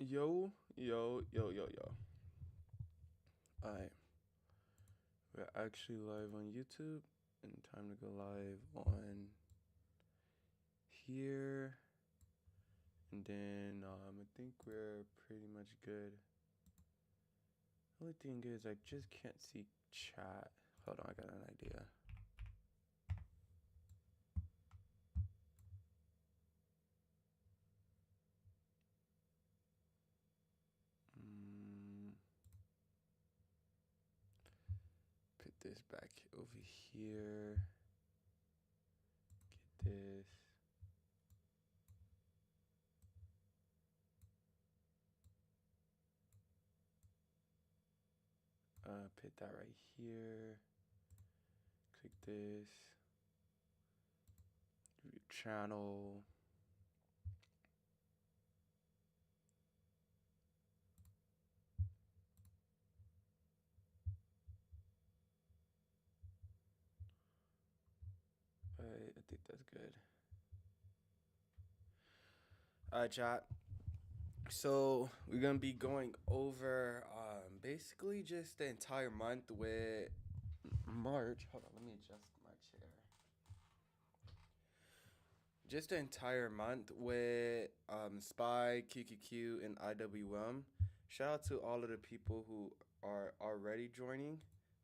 Yo, yo, yo, yo, yo. Alright, we're actually live on YouTube, and time to go live on here. And then I think we're pretty much good. Only thing is, I just can't see chat. Hold on, I got an idea. Put this back over here. Get this. Put that right here. Click this. Your channel. Alright, I think that's good. Alright, chat. So we're gonna be going over basically just the entire month with March. Hold on, let me adjust my chair. Just the entire month with Spy, QQQ, and IWM. Shout out to all of the people who are already joining,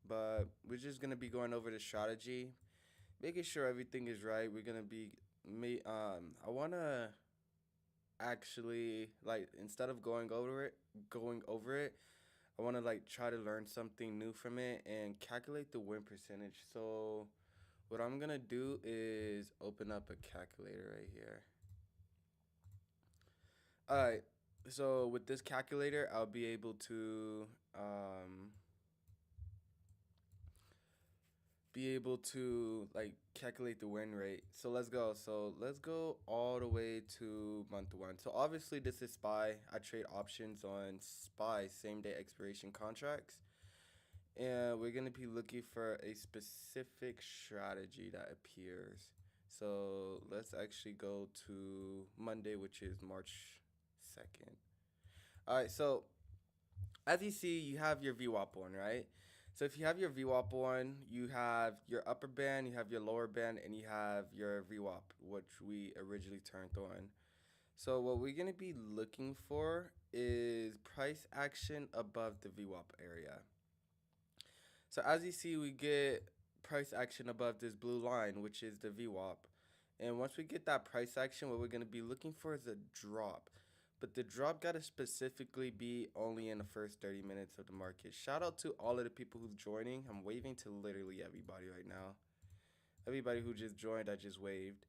but we're just gonna be going over the strategy, making sure everything is right. We're gonna be I wanna actually, like, instead of going over it, I want to like try to learn something new from it and calculate the win percentage. So what I'm gonna do is open up a calculator right here. All right, so with this calculator I'll be able to like calculate the win rate. So let's go. So let's go all the way to month one. So obviously this is SPY. I trade options on SPY, same day expiration contracts. And we're gonna be looking for a specific strategy that appears. So let's actually go to Monday, which is March 2nd. All right, so as you see, you have your VWAP on, right? So if you have your VWAP on, you have your upper band, you have your lower band, and you have your VWAP, which we originally turned on. So what we're gonna be looking for is price action above the VWAP area. So as you see, we get price action above this blue line, which is the VWAP. And once we get that price action, what we're gonna be looking for is a drop. But the drop gotta specifically be only in the first 30 minutes of the market. Shout out to all of the people who's joining. I'm waving to literally everybody right now. Everybody who just joined, I just waved.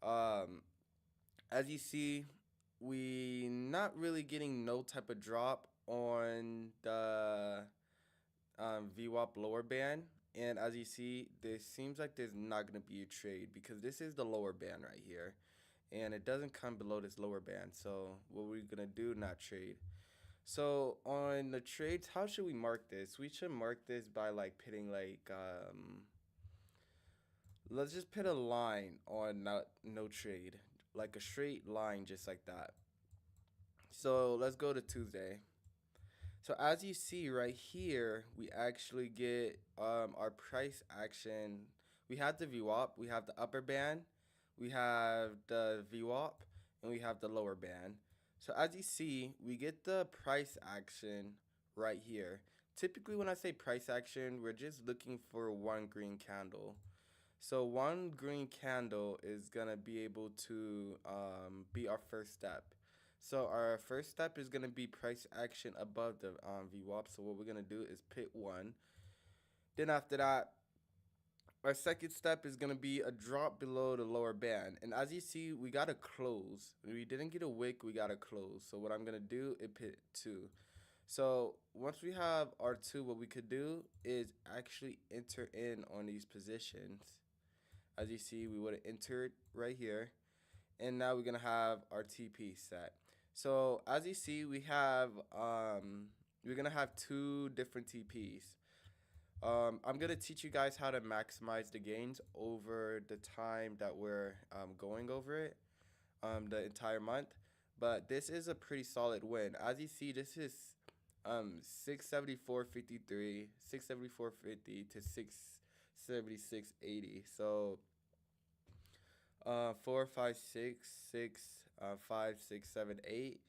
Um, as you see, we not really getting no type of drop on the VWAP lower band. And as you see, there seems like there's not going to be a trade because this is the lower band right here. And it doesn't come below this lower band. So what we're going to do, not trade. So on the trades, how should we mark this? We should mark this by like pitting like, let's just put a line on no trade. Like a straight line just like that. So let's go to Tuesday. So as you see right here, we actually get our price action. We have the VWAP, we have the upper band, we have the VWAP, and we have the lower band. So as you see, we get the price action right here. Typically when I say price action, we're just looking for one green candle. So one green candle is gonna be able to be our first step. So our first step is gonna be price action above the VWAP. So what we're gonna do is pit one. Then after that, our second step is gonna be a drop below the lower band. And as you see, we gotta close. We didn't get a wick, we gotta close. So what I'm gonna do is pit two. So once we have our two, what we could do is actually enter in on these positions. As you see, we would have entered right here. And now we're gonna have our TP set. So as you see, we're gonna have two different TPs. I'm gonna teach you guys how to maximize the gains over the time that we're going over it, the entire month. but this is a pretty solid win. As you see, this is 674.53, 674.50 to 676.80. So 4, 5, 6, 6, 5, 6, 7, 8.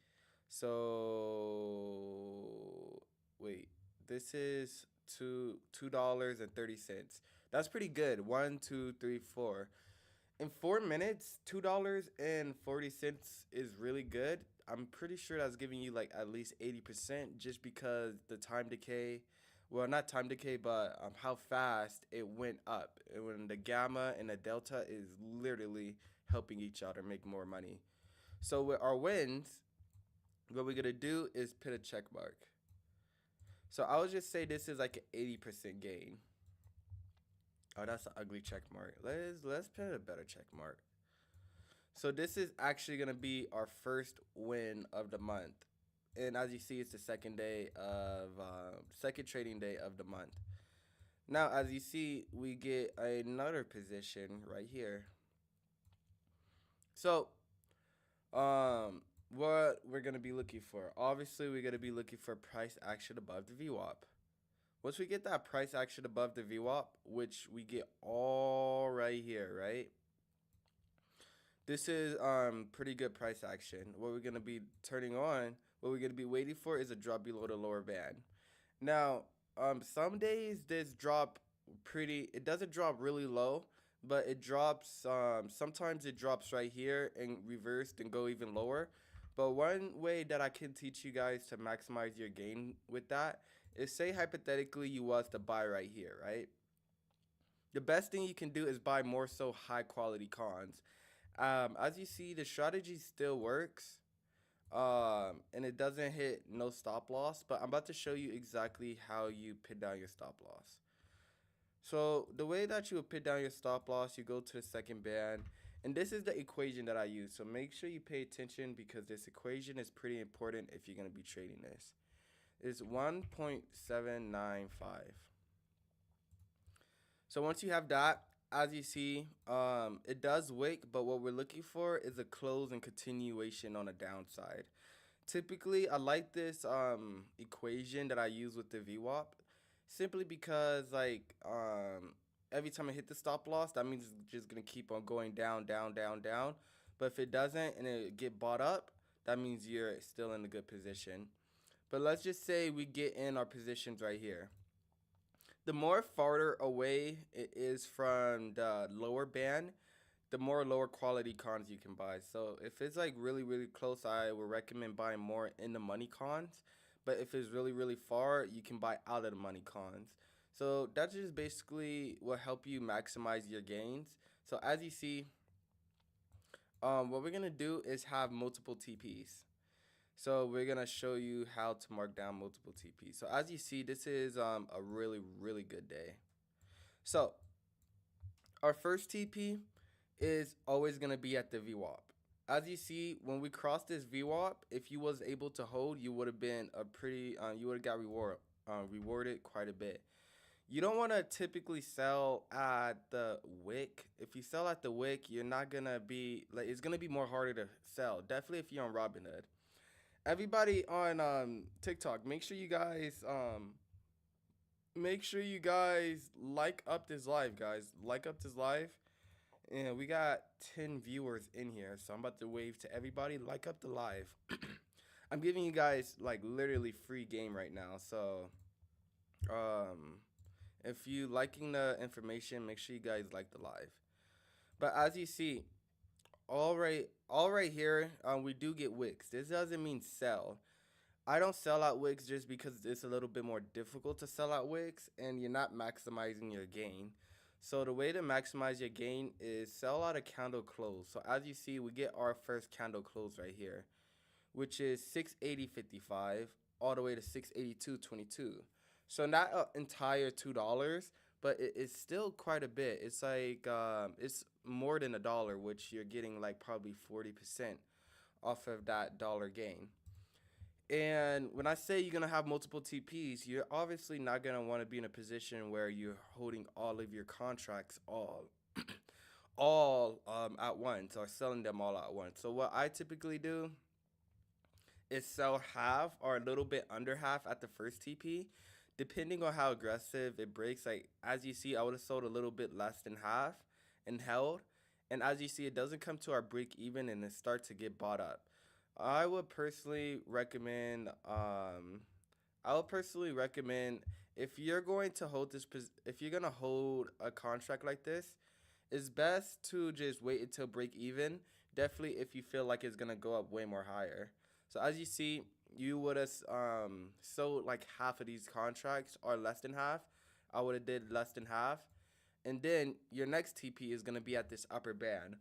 So wait, this is $2.30. That's pretty good. 1, 2, 3, 4. In 4 minutes, $2.40 is really good. I'm pretty sure that's giving you like at least 80% just because the time decay, well, not time decay, but how fast it went up. And when the gamma and the delta is literally helping each other make more money. So with our wins, what we're gonna do is put a check mark. So I would just say this is like an 80% gain. Oh, that's an ugly check mark. Let's put a better check mark. So this is actually gonna be our first win of the month, and as you see, it's the second day of second trading day of the month. Now, as you see, we get another position right here. So, what we're gonna be looking for? Obviously, we're gonna be looking for price action above the VWAP. Once we get that price action above the VWAP, which we get all right here, right? This is pretty good price action. What we're gonna be turning on, what we're gonna be waiting for is a drop below the lower band. Now, some days this drop pretty. It doesn't drop really low, but it drops. Sometimes it drops right here and reversed and go even lower. But one way that I can teach you guys to maximize your gain with that is, say hypothetically you was to buy right here, right? The best thing you can do is buy more so high quality cons. As you see, the strategy still works, and it doesn't hit no stop loss. But I'm about to show you exactly how you pin down your stop loss. So the way that you would pin down your stop loss, you go to the second band, and this is the equation that I use. So make sure you pay attention because this equation is pretty important if you're gonna be trading this. It's 1.795. So once you have that, as you see, it does wick, but what we're looking for is a close and continuation on a downside. Typically, I like this equation that I use with the VWAP, simply because like every time I hit the stop loss, that means it's just gonna keep on going down, down, down, down. But if it doesn't and it get bought up, that means you're still in a good position. But let's just say we get in our positions right here. The more farther away it is from the lower band, the more lower quality cons you can buy. So if it's like really, really close, I would recommend buying more in the money cons. But if it's really, really far, you can buy out of the money cons. So that just basically will help you maximize your gains. So as you see, what we're gonna do is have multiple TPs. So we're gonna show you how to mark down multiple TPs. So as you see, this is a really, really good day. So our first TP is always gonna be at the VWAP. As you see, when we cross this VWAP, if you was able to hold, you would have been a pretty, you would have got rewarded quite a bit. You don't want to typically sell at the wick. If you sell at the wick, you're not gonna be like, it's gonna be more harder to sell. Definitely if you're on Robinhood. Everybody on TikTok, make sure you guys like up this live, guys. Like up this live. And we got 10 viewers in here, so I'm about to wave to everybody. Like up the live. I'm giving you guys like literally free game right now. So if you liking the information, make sure you guys like the live. But as you see, all right here, we do get wicks. This doesn't mean sell. I don't sell out wicks just because it's a little bit more difficult to sell out wicks and you're not maximizing your gain. So the way to maximize your gain is sell out a candle close. So as you see, we get our first candle close right here, which is 680.55 all the way to 682.22. So not an entire $2, but it's still quite a bit. It's like it's more than $1, which you're getting like probably 40% off of that dollar gain. And when I say you're gonna have multiple TPs, you're obviously not gonna want to be in a position where you're holding all of your contracts all at once or selling them all at once. So what I typically do is sell half or a little bit under half at the first TP. Depending on how aggressive it breaks, like as you see, I would have sold a little bit less than half and held. And as you see, it doesn't come to our break even and it starts to get bought up. I would personally recommend I would personally recommend if you're going to hold if you're going to hold a contract like this, it's best to just wait until break even. Definitely if you feel like it's gonna go up way more higher. So as you see, you would have sold like half of these contracts or less than half. I would have did less than half, and then your next TP is gonna be at this upper band.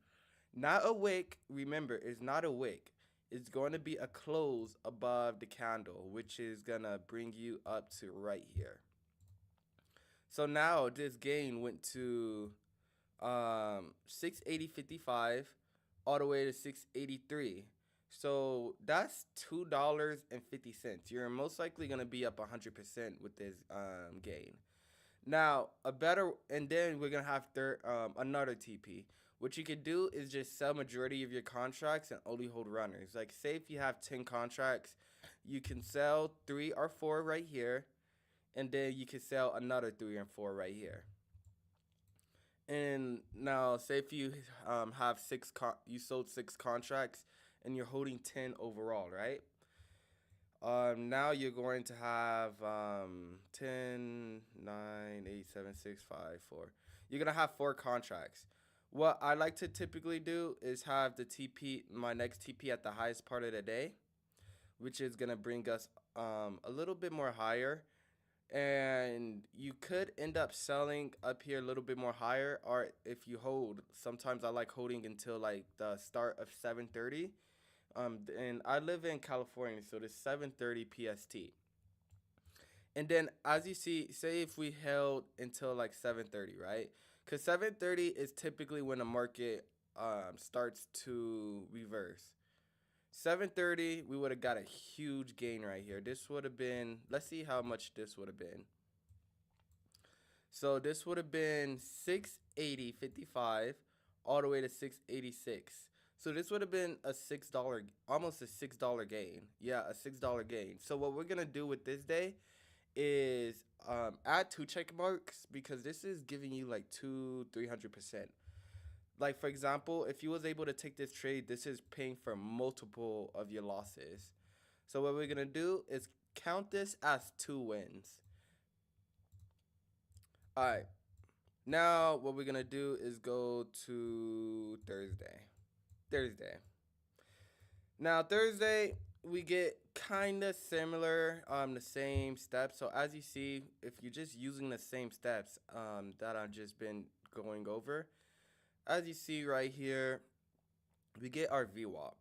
Not a wick. Remember, it's not a wick. It's going to be a close above the candle, which is gonna bring you up to right here. So now this gain went to 680.55 all the way to 683. So that's $2.50. You're most likely gonna be up 100% with this gain. Now a better, and then we're gonna have another TP. What you could do is just sell majority of your contracts and only hold runners. Like say if you have 10 contracts, you can sell 3 or 4 right here, and then you can sell another 3 and 4 right here. And now, say if you have you sold 6 contracts, and you're holding 10 overall, right? Now you're going to have 10, 9, 8, 7, 6, 5, 4. You're gonna have 4 contracts. What I like to typically do is have the TP, my next TP at the highest part of the day, which is gonna bring us a little bit more higher, and you could end up selling up here a little bit more higher, or if you hold, sometimes I like holding until like the start of 7:30. And I live in California, so it's 7:30 PST. And then as you see, say if we held until like 7:30, right? Because 7:30 is typically when the market starts to reverse. 7:30, we would have got a huge gain right here. This would have been, let's see how much this would have been. So this would have been 680.55 all the way to 686. So this would have been a $6, almost a $6 gain. Yeah, a $6 gain. So what we're gonna do with this day is add 2 check marks, because this is giving you like 300%. Like for example, if you was able to take this trade, this is paying for multiple of your losses. So what we're gonna do is count this as 2 wins. All right. Now what we're gonna do is go to Thursday. Thursday. Now Thursday we get kind of similar, the same steps. So as you see, if you're just using the same steps that I've just been going over, as you see right here, we get our VWAP.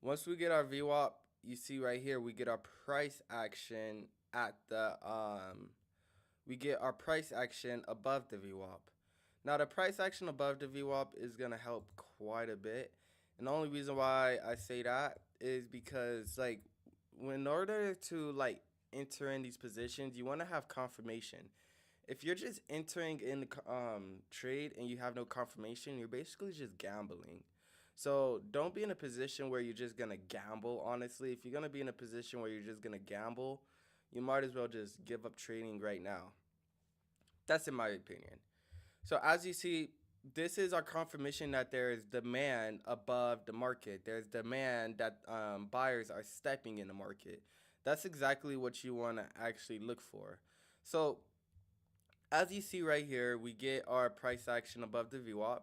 Once we get our VWAP, you see right here, we get our price action at the we get our price action above the VWAP. Now the price action above the VWAP is gonna help quite a bit. And the only reason why I say that is because like in order to like enter in these positions, you want to have confirmation. If you're just entering in the trade and you have no confirmation, you're basically just gambling. So don't be in a position where you're just gonna gamble. Honestly, if you're gonna be in a position where you're just gonna gamble, you might as well just give up trading right now. That's in my opinion. So as you see, this is our confirmation that there is demand above the market. There's demand that buyers are stepping in the market. That's exactly what you want to actually look for. So as you see right here, we get our price action above the VWAP,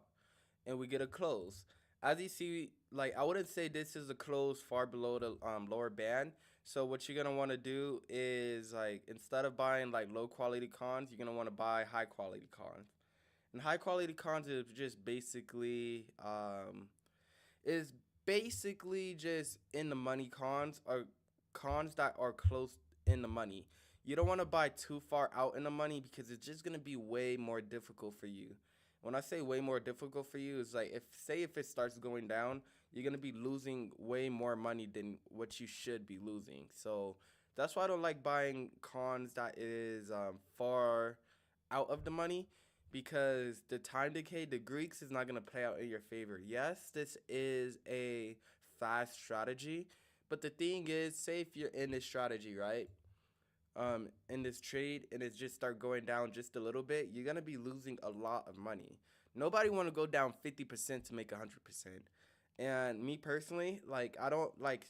and we get a close. As you see, like I wouldn't say this is a close far below the lower band. So what you're gonna want to do is like instead of buying like low quality cons, you're gonna want to buy high quality cons. And high quality cons is basically just in the money cons, or cons that are close in the money. You don't want to buy too far out in the money because it's just gonna be way more difficult for you. When I say way more difficult for you, is like if it starts going down, you're gonna be losing way more money than what you should be losing. So that's why I don't like buying cons that is far out of the money, because the time decay, the Greeks is not going to play out in your favor. Yes, this is a fast strategy, But the thing is, say if you're in this strategy, right? In this trade and it just start going down just a little bit, you're gonna be losing a lot of money. Nobody want to go down 50% to make 100%. And me personally, like I don't like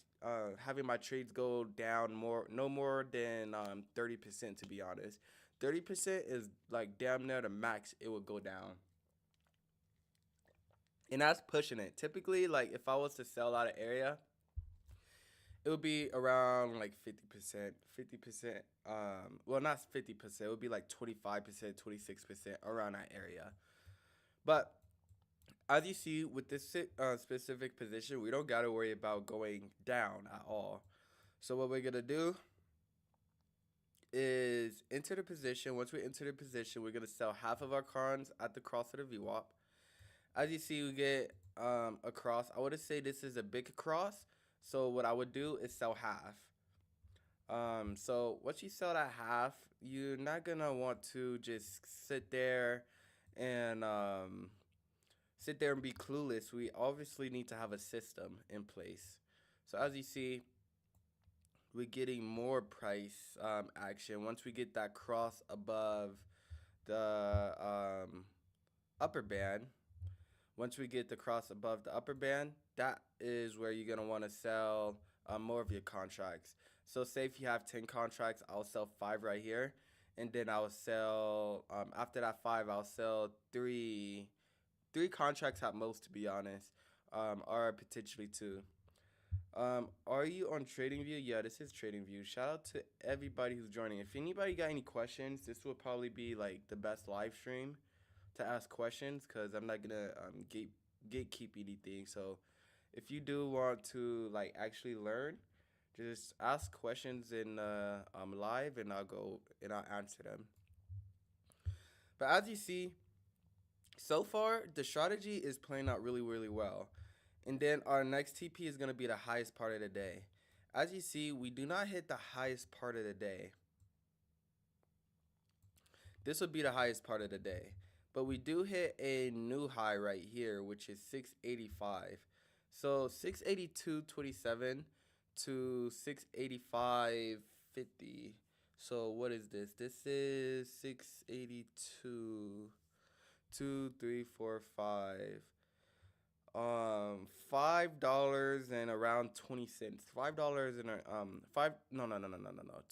having my trades go down no more than 30%. To be honest, 30% is like damn near the max it would go down, and that's pushing it. Typically, like if I was to sell out an area, it would be around like 50%, 50%. Well, not 50%. It would be like 25%, 26% around that area. But as you see with this specific position, we don't gotta worry about going down at all. So what we're gonna do is enter the position. Once we enter the position, we're gonna sell half of our cons at the cross of the VWAP. As you see, we get a cross. I would say this is a big cross. So what I would do is sell half. So once you sell that half, you're not gonna want to just and sit there and be clueless. We obviously need to have a system in place. So as you see, we're getting more price action once we get that cross above the upper band. Once we get the cross above the upper band, that is where you're gonna want to sell more of your contracts. So say if you have 10 contracts, I'll sell 5 right here, and then I'll sell after that 5, I'll sell three contracts at most, to be honest, or potentially 2. Are you on TradingView? Yeah, this is TradingView. Shout out to everybody who's joining. If anybody got any questions, this will probably be like the best live stream to ask questions because I'm not gonna gatekeep anything. So if you do want to like actually learn, just ask questions in live and I'll answer them. But as you see, so far the strategy is playing out really really well. And then our next TP is gonna be the highest part of the day. As you see, we do not hit the highest part of the day. This would be the highest part of the day. But we do hit a new high right here, which is 685. So 682.27 to 685.50. So what is this? This is 682, 2, 3, 4, 5. $5 and around 20 cents. $5 and five. No.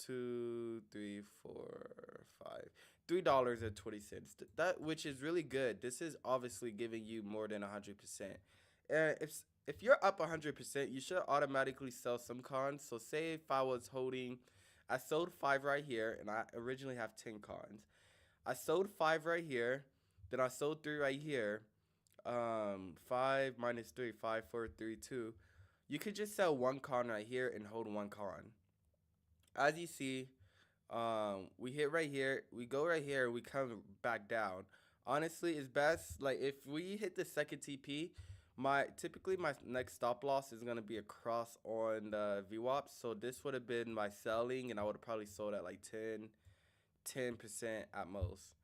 2, 3, 4, 5. $3.20. That which is really good. This is obviously giving you more than 100%. If you're up 100%, you should automatically sell some cons. So say if I was holding, I sold 5 right here, and I originally have 10 cons. I sold 5 right here, then I sold 3 right here. 5 minus 3, 5, 4, 3, 2. You could just sell 1 con right here and hold 1 con. As you see, we hit right here, we go right here, we come back down. Honestly, it's best like if we hit the second TP, typically my next stop loss is gonna be across on the VWAP. So this would have been my selling, and I would have probably sold at like 10% at most.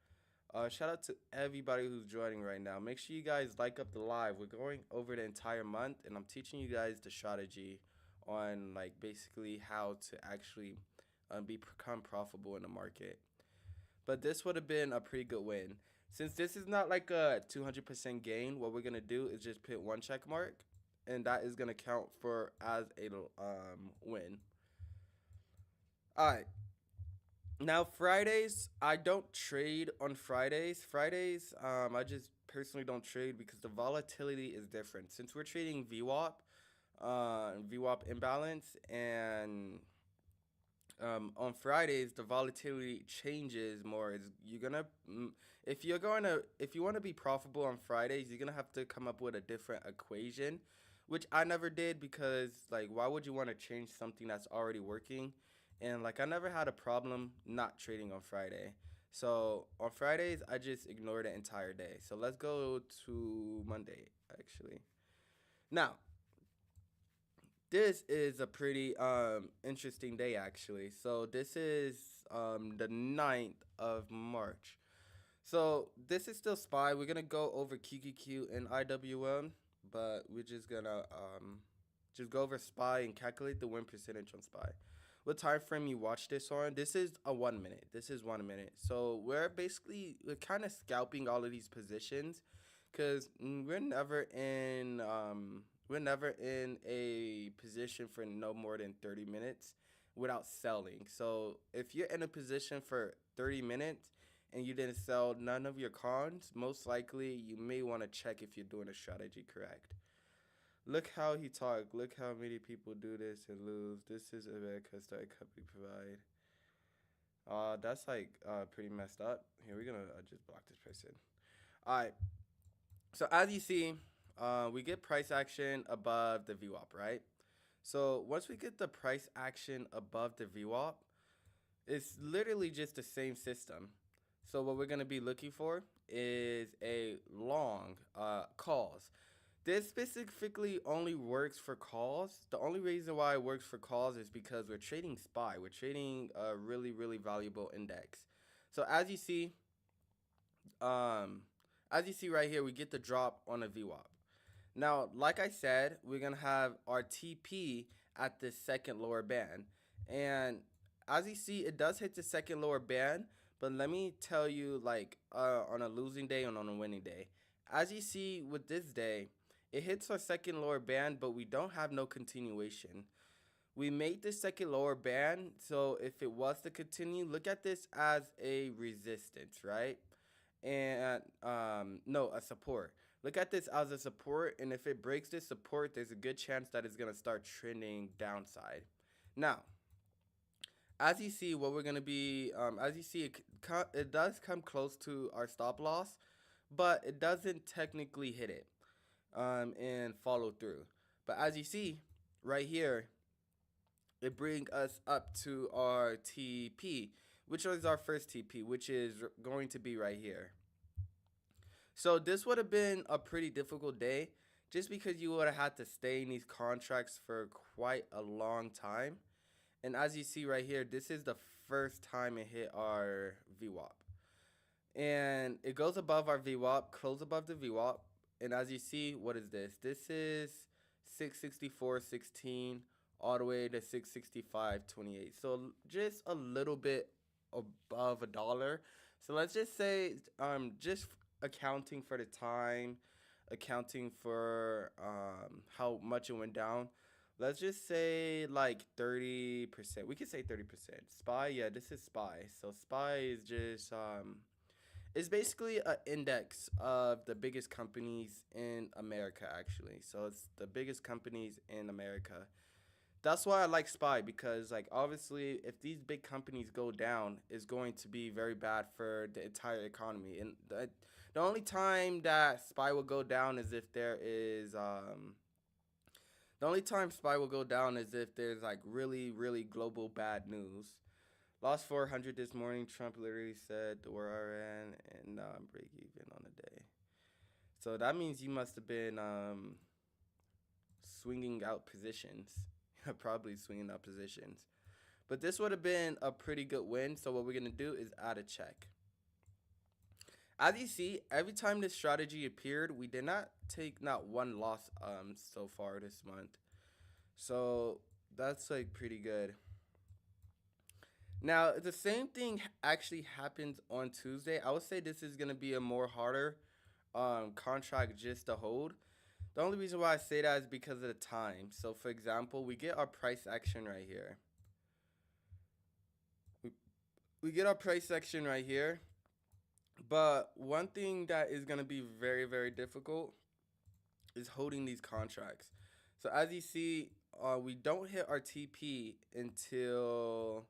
Shout out to everybody who's joining right now. Make sure you guys like up the live. We're going over the entire month, and I'm teaching you guys the strategy on like basically how to actually become profitable in the market. But this would have been a pretty good win. Since this is not like a 200% gain, what we're gonna do is just put 1 check mark, and that is gonna count for as a win. All right. Now Fridays, I don't trade on Fridays. I just personally don't trade because the volatility is different. Since we're trading VWAP imbalance, and on Fridays the volatility changes more. Is you're gonna if you want to be profitable on Fridays, you're gonna have to come up with a different equation, which I never did because like why would you want to change something that's already working? And like I never had a problem not trading on Friday. So on Fridays I just ignore the entire day. So let's go to Monday actually. Now, this is a pretty interesting day actually. So this is the 9th of March. So this is still SPY. We're gonna go over QQQ and IWM, but we're just gonna Just go over SPY and calculate the win percentage on SPY. What time frame you watch this on? This is a 1 minute. This is 1 minute. So we're kind of scalping all of these positions, because we're never in a position for no more than 30 minutes without selling. So if you're in a position for 30 minutes and you didn't sell none of your cons, most likely you may want to check if you're doing a strategy correct. Look how he talked. Look how many people do this and lose. This is a bad custom company provide. That's like pretty messed up. Here, we're gonna just block this person. All right. So as you see, we get price action above the VWAP, right? So once we get the price action above the VWAP, it's literally just the same system. So what we're gonna be looking for is a long calls. This specifically only works for calls. The only reason why it works for calls is because we're trading SPY. We're trading a really, really valuable index. So as you see right here, we get the drop on a VWAP. Now, like I said, we're gonna have our TP at the second lower band, and as you see, it does hit the second lower band. But let me tell you, like on a losing day and on a winning day, as you see with this day, it hits our second lower band, but we don't have no continuation. We made the second lower band, so if it was to continue, look at this as a resistance, right? And no, a support. Look at this as a support, and if it breaks this support, there's a good chance that it's gonna start trending downside. Now, as you see, what we're gonna be, as you see, it does come close to our stop loss, but it doesn't technically hit it and follow through. But as you see right here, it brings us up to our TP, which was our first TP, which is going to be right here. So this would have been a pretty difficult day, just because you would have had to stay in these contracts for quite a long time. And as you see right here, this is the first time it hit our VWAP. And it goes above our VWAP, close above the VWAP. And as you see, what is this? This is 664.16 all the way to 665.28. So just a little bit above $1. So let's just say, just accounting for the time, accounting for how much it went down, let's just say like 30%. We could say 30%. SPY, yeah, this is SPY. So SPY is just it's basically an index of the biggest companies in America, actually. So it's the biggest companies in America. That's why I like SPY, because like obviously if these big companies go down, it's going to be very bad for the entire economy. And the only time that SPY will go down is if there is the only time SPY will go down is if there's like really, really global bad news. Lost 400 this morning. Trump literally said the war I ran and break even on the day. So that means you must have been swinging out positions. Probably swinging out positions. But this would have been a pretty good win. So what we're going to do is add a check. As you see, every time this strategy appeared, we did not take not one loss so far this month. So that's like pretty good. Now, the same thing actually happens on Tuesday. I would say this is going to be a more harder contract just to hold. The only reason why I say that is because of the time. So, for example, we get our price action right here. We get our price action right here. But one thing that is going to be very, very difficult is holding these contracts. So, as you see, we don't hit our TP until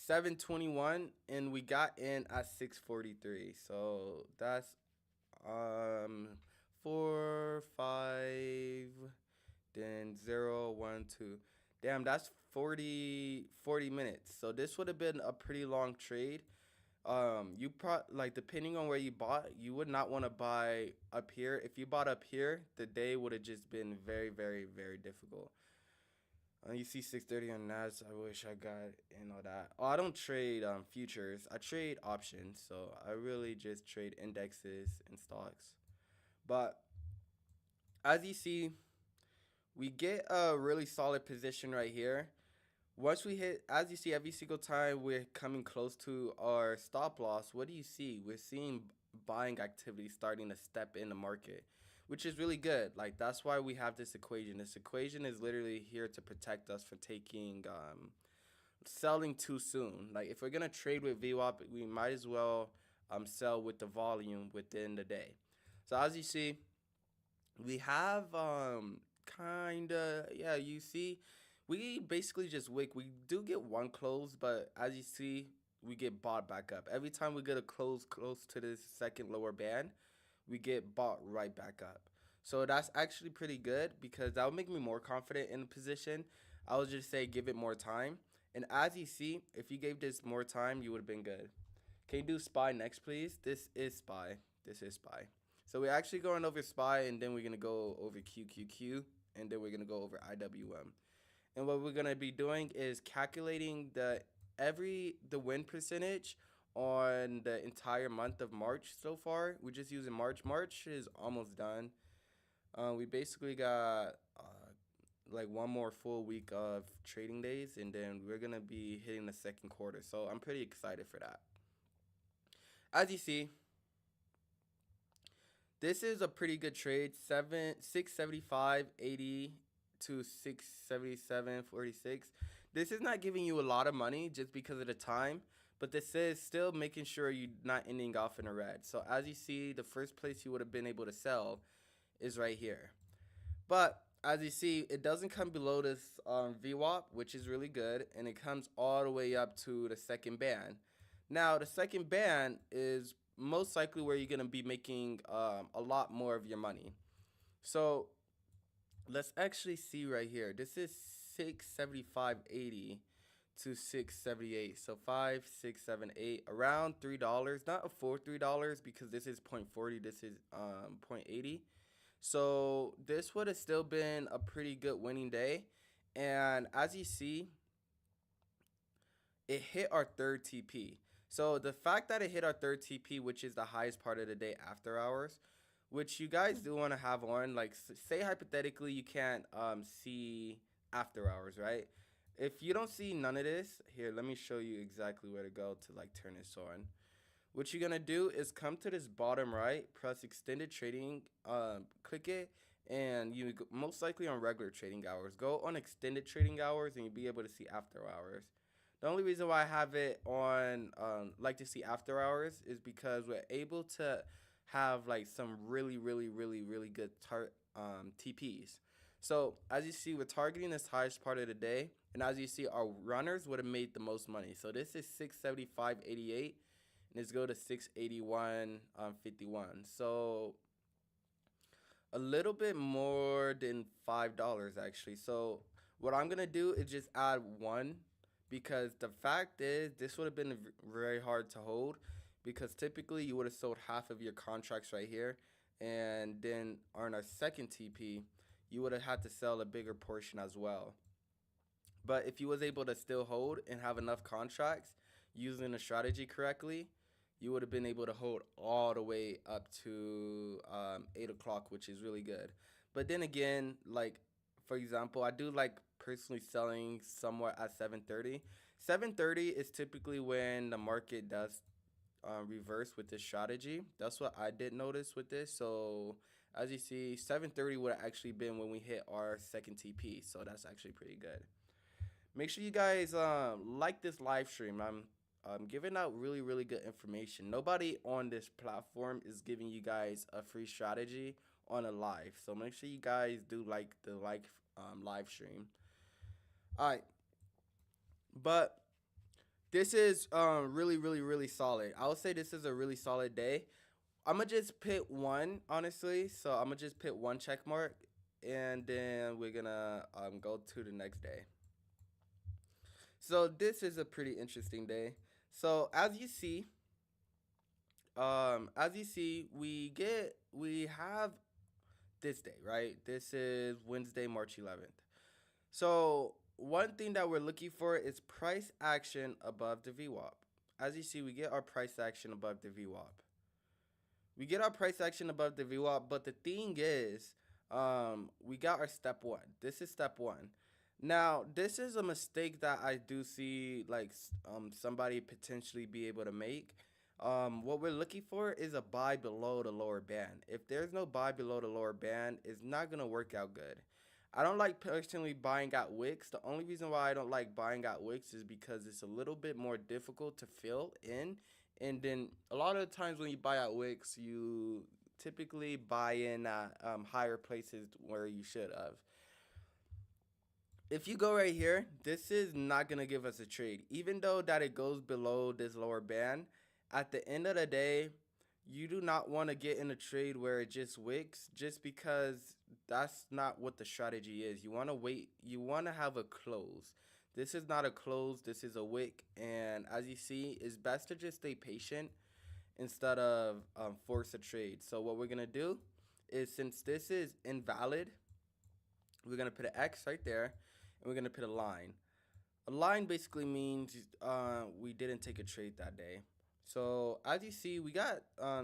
7:21, and we got in at 6:43. So that's 4, 5, then 0, 1, 2. Damn, that's 40 minutes. So this would have been a pretty long trade. You like depending on where you bought, you would not want to buy up here. If you bought up here, the day would have just been very, very, very difficult. You see 630 on NAS. I wish I got in all that. Oh, I don't trade futures. I trade options. So I really just trade indexes and stocks. But as you see, We get a really solid position right here. Once we hit, as you see, every single time we're coming close to our stop loss, what do you see? We're seeing buying activity starting to step in the market, which is really good. Like, that's why we have this equation. This equation is literally here to protect us from taking, selling too soon. Like, if we're gonna trade with VWAP, we might as well sell with the volume within the day. So as you see, we have kinda, yeah, you see, we basically just wick. We do get one close, but as you see, we get bought back up. Every time we get a close to this second lower band, we get bought right back up. So that's actually pretty good because that would make me more confident in the position. I would just say give it more time. And as you see, if you gave this more time, you would have been good. Can you do SPY next, please? This is SPY. This is SPY. So we're actually going over SPY, and then we're going to go over QQQ, and then we're going to go over IWM. And what we're going to be doing is calculating the win percentage on the entire month of March so far. We're just using March. March is almost done. We basically got like one more full week of trading days, and then we're going to be hitting the second quarter. So I'm pretty excited for that. As you see, this is a pretty good trade. 675.80 to 677.46. This is not giving you a lot of money just because of the time, but this is still making sure you're not ending off in a red. So as you see, the first place you would have been able to sell is right here. But as you see, it doesn't come below this VWAP, which is really good, and it comes all the way up to the second band. Now, the second band is most likely where you're going to be making a lot more of your money. So let's actually see right here. This is 675.80 to 678. So 5, 6, 7, 8, around $3. Not a full $3 because this is 0.40. This is 0.80. So this would have still been a pretty good winning day. And as you see, it hit our third TP. So the fact that it hit our third TP, which is the highest part of the day after hours, which you guys do want to have on, like say hypothetically you can't see after hours, right? If you don't see none of this, here, let me show you exactly where to go to like turn this on. What you're gonna do is come to this bottom right, press extended trading, click it, and you most likely on regular trading hours. Go on extended trading hours and you'll be able to see after hours. The only reason why I have it on like to see after hours is because we're able to have like some really good TPs. So as you see, we're targeting this highest part of the day, and as you see, our runners would have made the most money. So this is 675.88. Let's go to 681.51. So a little bit more than $5 actually. So what I'm gonna do is just add one, because the fact is this would have been very hard to hold, because typically you would have sold half of your contracts right here, and then on our second TP you would have had to sell a bigger portion as well. But if you was able to still hold and have enough contracts using the strategy correctly, you would have been able to hold all the way up to 8 o'clock, which is really good. But then again, like, for example, I do like personally selling somewhat at 7:30. 7:30 is typically when the market does reverse with this strategy. That's what I did notice with this. So as you see, 7:30 would have actually been when we hit our second TP. So that's actually pretty good. Make sure you guys like this live stream. I'm giving out really good information. Nobody on this platform is giving you guys a free strategy on a live. So make sure you guys do like the live stream. All right. But this is really solid. I would say this is a really solid day. I'm going to just put one, honestly. So I'm going to just put one check mark, and then we're going to go to the next day. So this is a pretty interesting day. So as you see, we have this day, right? This is Wednesday, March 11th. So one thing that we're looking for is price action above the VWAP. As you see, we get our price action above the VWAP. We get our price action above the VWAP, but the thing is, We got our step one. This is step one. Now, this is a mistake that I do see like somebody potentially be able to make. What we're looking for is a buy below the lower band. If there's no buy below the lower band, it's not gonna work out good. I don't like personally buying at wicks. The only reason why I don't like buying at wicks is because it's a little bit more difficult to fill in. And then a lot of the times when you buy at wicks, you typically buy in at higher places where you should have. If you go right here, this is not gonna give us a trade. Even though that it goes below this lower band, at the end of the day, you do not want to get in a trade where it just wicks just because that's not what the strategy is. You want to wait, you want to have a close. This is not a close, this is a wick. And as you see, it's best to just stay patient instead of force a trade. So what we're gonna do is, since this is invalid, we're gonna put an X right there, and we're gonna put a line. A line basically means we didn't take a trade that day. So as you see, we got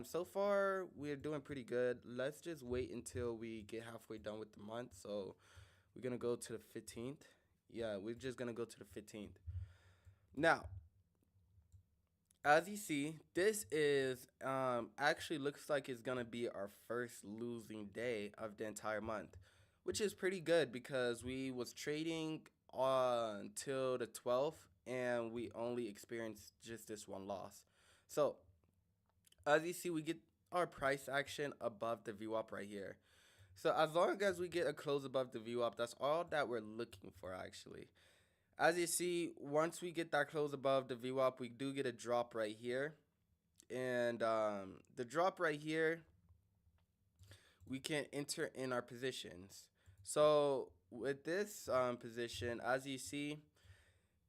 so far we're doing pretty good. Let's just wait until we get halfway done with the month. So we're gonna go to the 15th. Yeah, we're just gonna go to the 15th. Now, as you see, this is actually looks like it's gonna be our first losing day of the entire month, which is pretty good because we was trading until the 12th and we only experienced just this one loss. So as you see, we get our price action above the VWAP right here. So as long as we get a close above the VWAP, that's all that we're looking for actually. As you see, once we get that close above the VWAP, we do get a drop right here. And the drop right here, we can enter in our positions. So with this position, as you see,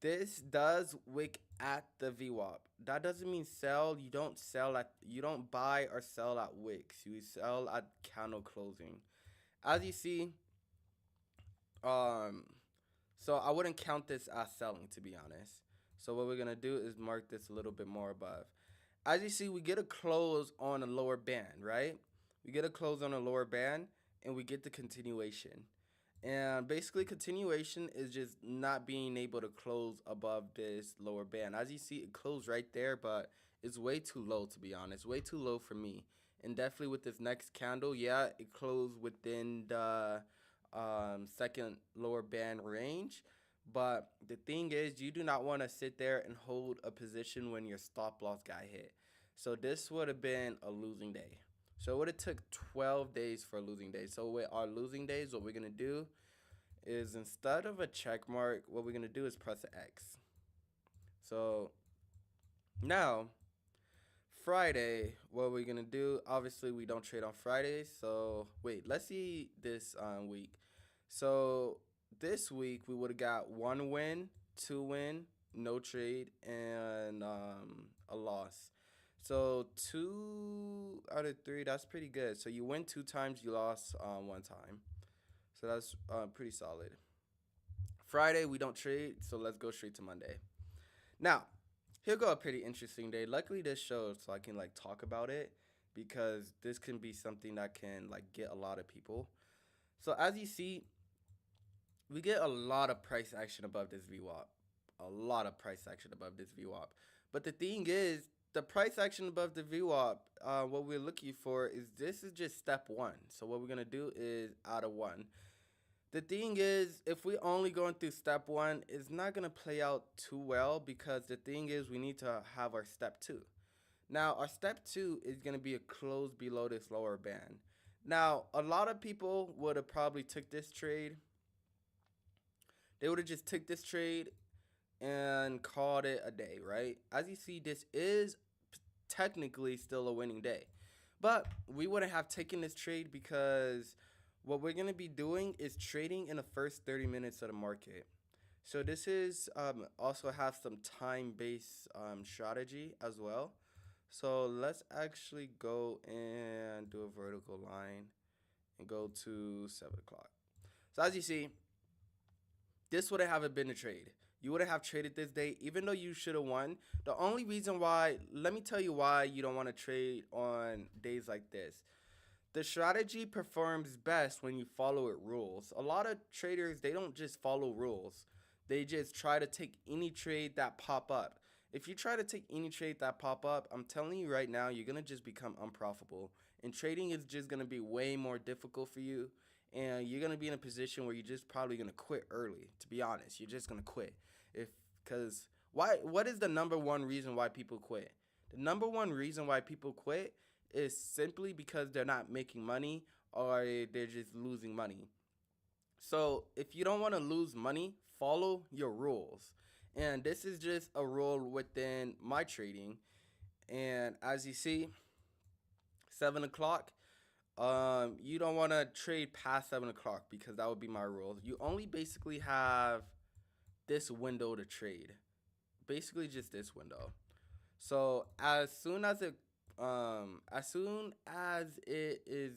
this does wick at the VWAP. That doesn't mean sell. You don't buy or sell at wicks. You sell at candle closing. As you see, um, so I wouldn't count this as selling, to be honest. So what we're gonna do is mark this a little bit more above. As you see, we get a close on a lower band, right? We get a close on a lower band, and we get the continuation. And basically, continuation is just not being able to close above this lower band. As you see, it closed right there, but it's way too low, to be honest. Way too low for me. And definitely with this next candle, yeah, it closed within the second lower band range. But the thing is, you do not want to sit there and hold a position when your stop loss got hit. So this would have been a losing day. So it would have took 12 days for a losing day. So with our losing days, what we're going to do is, instead of a check mark, what we're going to do is press an X. So now, Friday, what we're going to do, obviously we don't trade on Fridays. So wait, let's see this week. So this week we would have got 1 win, 2 win, no trade, and a loss. So 2 out of 3, that's pretty good. So you win 2 times, you lost 1 time. So that's pretty solid. Friday we don't trade, so let's go straight to Monday. Now, here go a pretty interesting day. Luckily this shows so I can like talk about it, because this can be something that can like get a lot of people. So as you see, we get a lot of price action above this VWAP. A lot of price action above this VWAP. But the thing is, the price action above the VWAP, what we're looking for is, this is just step one. So what we're going to do is out of 1. The thing is, if we only going through step 1, it's not going to play out too well, because the thing is, we need to have our step 2. Now, our step 2 is going to be a close below this lower band. Now, a lot of people would have probably took this trade. They would have just took this trade and called it a day, right? As you see, this is technically still a winning day. But we wouldn't have taken this trade, because what we're going to be doing is trading in the first 30 minutes of the market. So this is also have some time-based strategy as well. So let's actually go and do a vertical line and go to 7 o'clock. So as you see, this wouldn't have been a trade. You wouldn't have traded this day, even though you should have won. The only reason why, let me tell you why you don't want to trade on days like this. the strategy performs best when you follow it rules. A lot of traders, they don't just follow rules. They just try to take any trade that pop up. If you try to take any trade that pop up, I'm telling you right now, you're going to just become unprofitable. And trading is just going to be way more difficult for you. And you're going to be in a position where you're just probably going to quit early, to be honest. You're just going to quit. If cuz what is the number one reason why people quit? The number one reason why people quit is simply because they're not making money or they're just losing money. So if you don't want to lose money, follow your rules. And this is just a rule within my trading. And as you see, 7 o'clock, you don't want to trade past 7 o'clock because that would be my rule. You only basically have this window to trade, basically just this window. So as soon as it is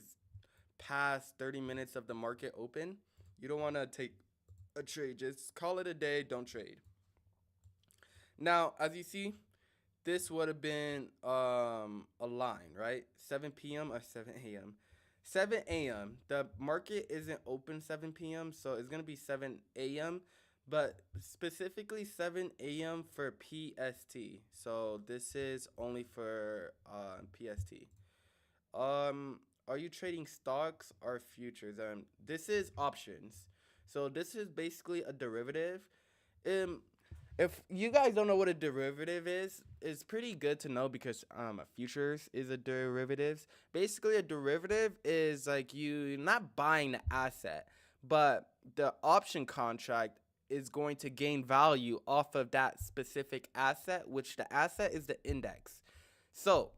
past 30 minutes of the market open, you don't want to take a trade. Just call it a day. Don't trade. Now, as you see, this would have been a line, right? 7 p.m. or 7 a.m. 7 a.m. The market isn't open 7 p.m., so it's gonna be 7 a.m. But specifically 7 a.m. for PST. So this is only for PST. Are you trading stocks or futures? This is options. So this is basically a derivative. Um, if you guys don't know what a derivative is, it's pretty good to know because a futures is a derivative. Basically, a derivative is like you not buying the asset, but the option contract is going to gain value off of that specific asset, which the asset is the index. So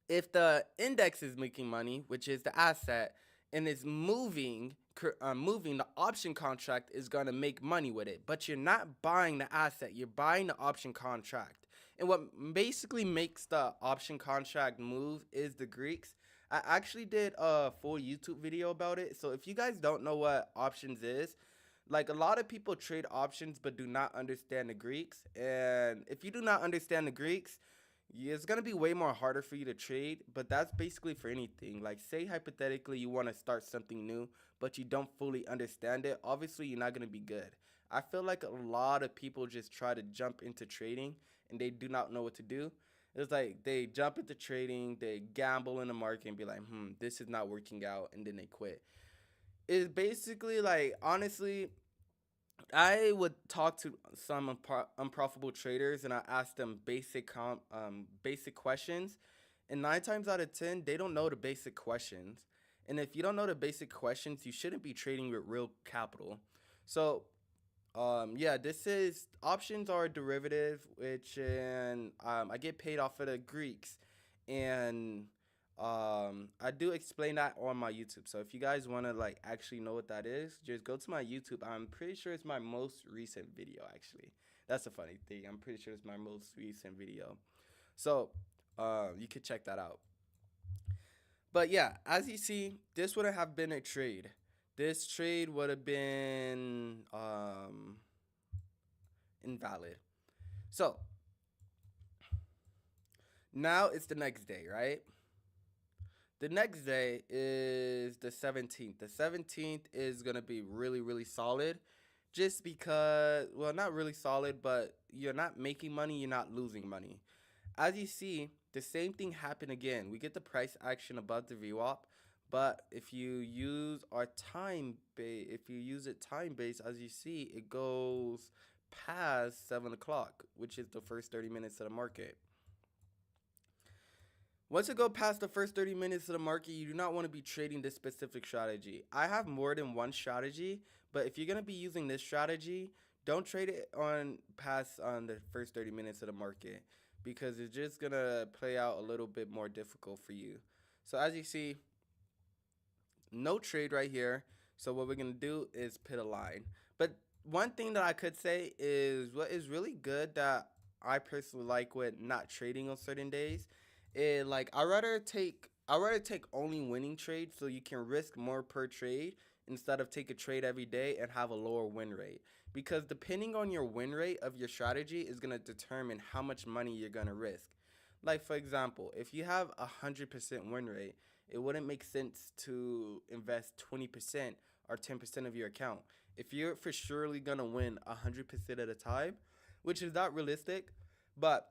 if the index is making money, which is the asset, and is moving, the option contract is gonna make money with it. But you're not buying the asset; you're buying the option contract. And what basically makes the option contract move is the Greeks. I actually did a full YouTube video about it. So if you guys don't know what options is, like a lot of people trade options but do not understand the Greeks. And if you do not understand the Greeks, it's gonna be way more harder for you to trade, but that's basically for anything. Like, say hypothetically you want to start something new, but you don't fully understand it. Obviously, you're not gonna be good. I feel like a lot of people just try to jump into trading and they do not know what to do. It's like they jump into trading, they gamble in the market and be like, this is not working out, and then they quit. It's basically like, honestly, I would talk to some unprofitable traders and I ask them basic questions, and 9 times out of 10 they don't know the basic questions. And if you don't know the basic questions, you shouldn't be trading with real capital. So yeah, this is options are a derivative, which and I get paid off of the Greeks, and I do explain that on my YouTube. So if you guys want to like actually know what that is, just go to my YouTube. I'm pretty sure it's my most recent video actually. That's a funny thing. I'm pretty sure it's my most recent video. So you could check that out. But yeah, as you see, this wouldn't have been a trade. This trade would have been invalid. So now it's the next day, right? The next day is the 17th. The 17th is going to be really, really solid just because, well, not really solid, but you're not making money, you're not losing money. As you see, the same thing happened again. We get the price action above the VWAP, but if you use our time base, if you use it time based, as you see, it goes past 7 o'clock, which is the first 30 minutes of the market. Once you go past the first 30 minutes of the market, you do not want to be trading this specific strategy. I have more than one strategy, but if you're going to be using this strategy, don't trade it on past on the first 30 minutes of the market because it's just going to play out a little bit more difficult for you. So as you see, no trade right here. So what we're going to do is put a line. But one thing that I could say is what is really good that I personally like with not trading on certain days is like I rather take only winning trades so you can risk more per trade instead of take a trade every day and have a lower win rate. Because depending on your win rate of your strategy is gonna determine how much money you're gonna risk. Like for example, if you have 100% win rate, it wouldn't make sense to invest 20% or 10% of your account. If you're for surely gonna win 100% at a time, which is not realistic, but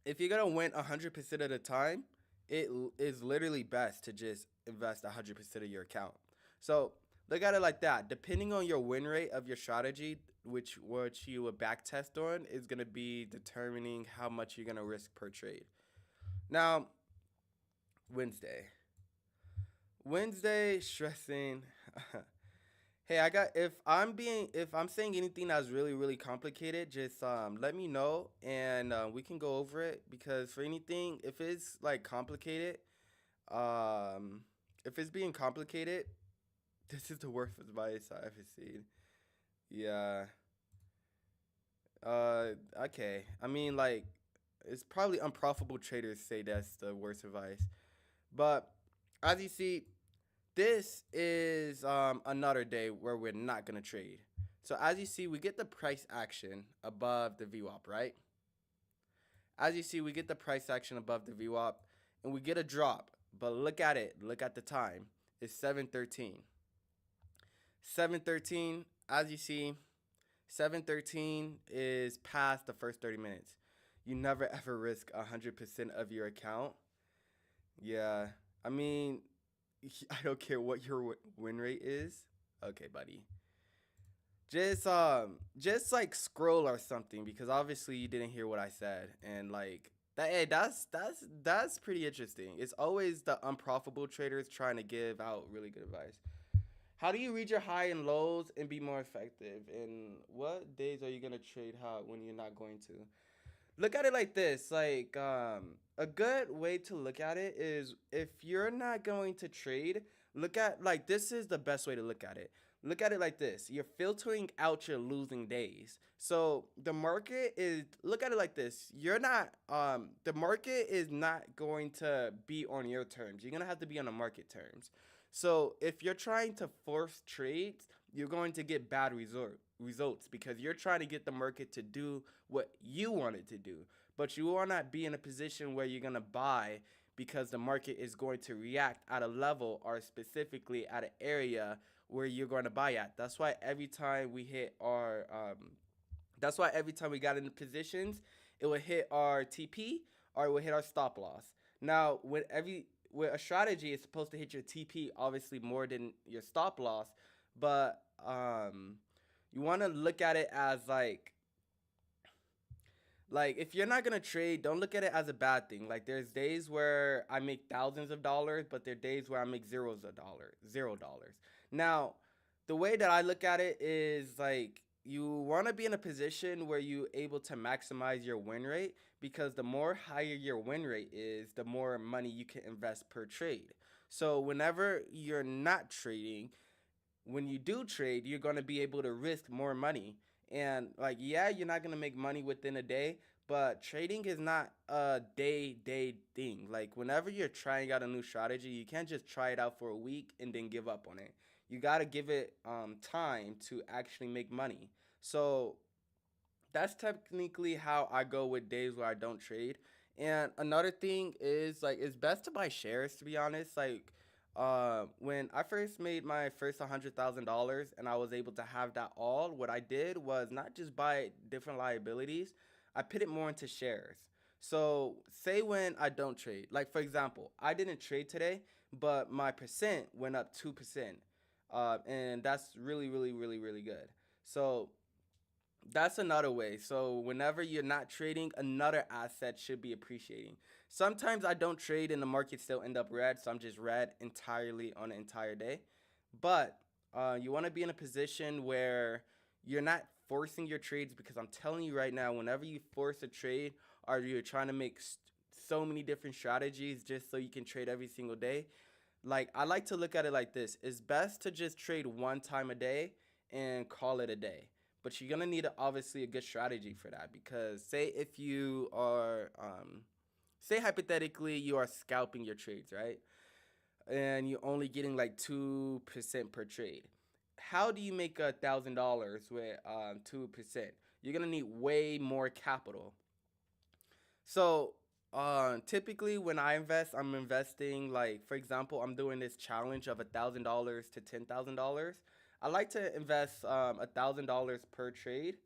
if you're gonna win 100% at a time, it is literally best to just invest 100% of your account. So look at it like that. Depending on your win rate of your strategy, which you would back test on, is gonna be determining how much you're gonna risk per trade. Now, Wednesday. Wednesday stressing. Hey, if I'm saying anything that's really complicated, just let me know and we can go over it because for anything if it's like complicated, um if it's being complicated, this is the worst advice I ever seen. Yeah. Uh okay. I mean like it's probably unprofitable traders say that's the worst advice. But as you see, this is another day where we're not going to trade. So as you see, we get the price action above the VWAP, right? As you see, we get the price action above the VWAP and we get a drop. But look at it. Look at the time. It's 7:13. 7:13, as you see, 7:13 is past the first 30 minutes. You never ever risk 100% of your account. Yeah. I mean, I don't care what your win rate is. Okay, buddy. Just like scroll or something because obviously you didn't hear what I said and like that. Hey, that's pretty interesting. It's always the unprofitable traders trying to give out really good advice. How do you read your high and lows and be more effective? And what days are you gonna trade hot when you're not going to? Look at it like this, like a good way to look at it is if you're not going to trade, look at like this is the best way to look at it. Look at it like this, you're filtering out your losing days. So the market is, look at it like this, you're not the market is not going to be on your terms, you're going to have to be on the market terms. So if you're trying to force trades, you're going to get bad results because you're trying to get the market to do what you want it to do. But you will not be in a position where you're going to buy because the market is going to react at a level or specifically at an area where you're going to buy at. That's why every time we got into positions, it would hit our TP or it would hit our stop loss. Now, with a strategy, it's supposed to hit your TP obviously more than your stop loss, but you want to look at it as like if you're not gonna trade, don't look at it as a bad thing. Like there's days where I make thousands of dollars, but there are days where I make $0. Now, the way that I look at it is like you want to be in a position where you able to maximize your win rate because the more higher your win rate is, the more money you can invest per trade. So whenever you're not trading, when you do trade, you're going to be able to risk more money. And like, yeah, you're not going to make money within a day, but trading is not a day thing. Like whenever you're trying out a new strategy, you can't just try it out for a week and then give up on it. You got to give it time to actually make money. So that's technically how I go with days where I don't trade. And another thing is like it's best to buy shares to be honest. Like when I first made my first $100,000 and I was able to have that all, what I did was not just buy different liabilities, I put it more into shares. So say when I don't trade, like for example, I didn't trade today, but my percent went up 2%. And that's really good. So that's another way. So whenever you're not trading, another asset should be appreciating. Sometimes I don't trade and the market still end up red, so I'm just red entirely on the entire day. But you want to be in a position where you're not forcing your trades because I'm telling you right now, whenever you force a trade or you're trying to make so many different strategies just so you can trade every single day, like I like to look at it like this. It's best to just trade one time a day and call it a day. But you're gonna need obviously a good strategy for that because say if you are say hypothetically you are scalping your trades, right? And you're only getting like 2% per trade. How do you make $1,000 with 2%? You're gonna need way more capital. So Typically when I invest, I'm investing like, for example, I'm doing this challenge of $1,000 to $10,000. I like to invest $1,000 per trade,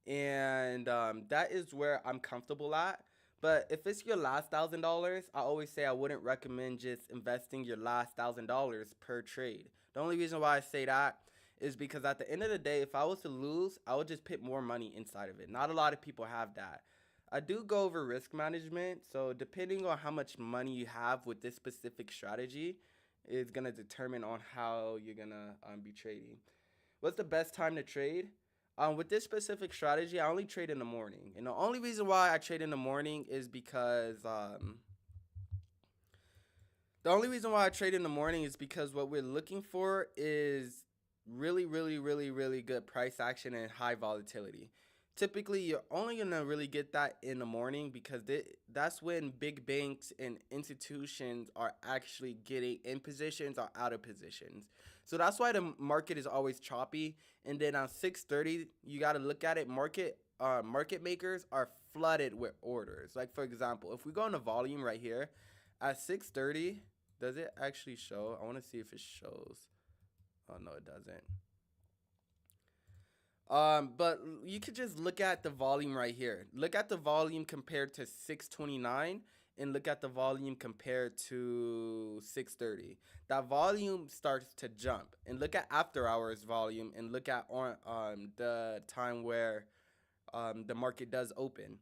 and that is where I'm comfortable at. But if it's your last $1,000, I always say I wouldn't recommend just investing your last $1,000 per trade. The only reason why I say that is because at the end of the day, if I was to lose, I would just put more money inside of it. Not a lot of people have that. I do go over risk management, so depending on how much money you have with this specific strategy, is gonna determine on how you're gonna be trading. What's the best time to trade? With this specific strategy, I only trade in the morning, and the only reason why I trade in the morning is because what we're looking for is really, really, really, really good price action and high volatility. Typically, you're only gonna really get that in the morning because that's when big banks and institutions are actually getting in positions or out of positions. So that's why the market is always choppy. And then on 6:30, you got to look at it. Market makers are flooded with orders. Like for example, if we go into volume right here at 6:30, does it actually show? I want to see if it shows. Oh no, it doesn't. But you could just look at the volume right here. Look at the volume compared to 629 and look at the volume compared to 630. That volume starts to jump. And look at after hours volume and look at on the time where the market does open.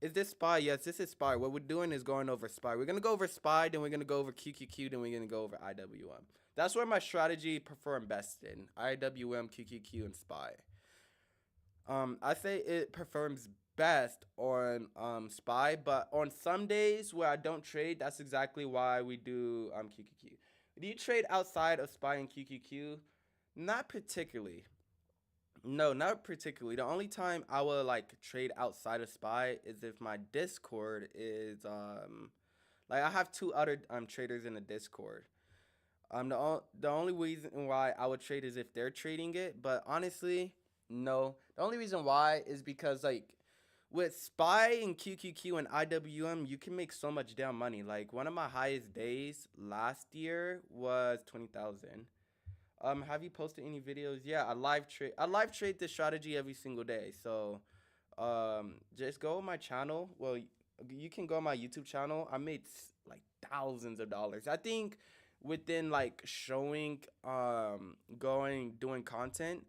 Is this SPY? Yes, this is SPY. What we're doing is going over SPY. We're going to go over SPY, then we're going to go over QQQ, then we're going to go over IWM. That's where my strategy perform best in. IWM, QQQ, and SPY. I say it performs best on SPY, but on some days where I don't trade, that's exactly why we do QQQ. Do you trade outside of SPY and QQQ? Not particularly. No, not particularly. The only time I will like trade outside of SPY is if my Discord is like I have two other traders in the Discord. The only reason why I would trade is if they're trading it, but honestly, no. The only reason why is because like with SPY and QQQ and IWM, you can make so much damn money. Like one of my highest days last year was 20,000. Have you posted any videos? Yeah, I live trade. I live trade this strategy every single day. So, just go on my channel. Well, you can go on my YouTube channel. I made like thousands of dollars. I think within like showing, doing content.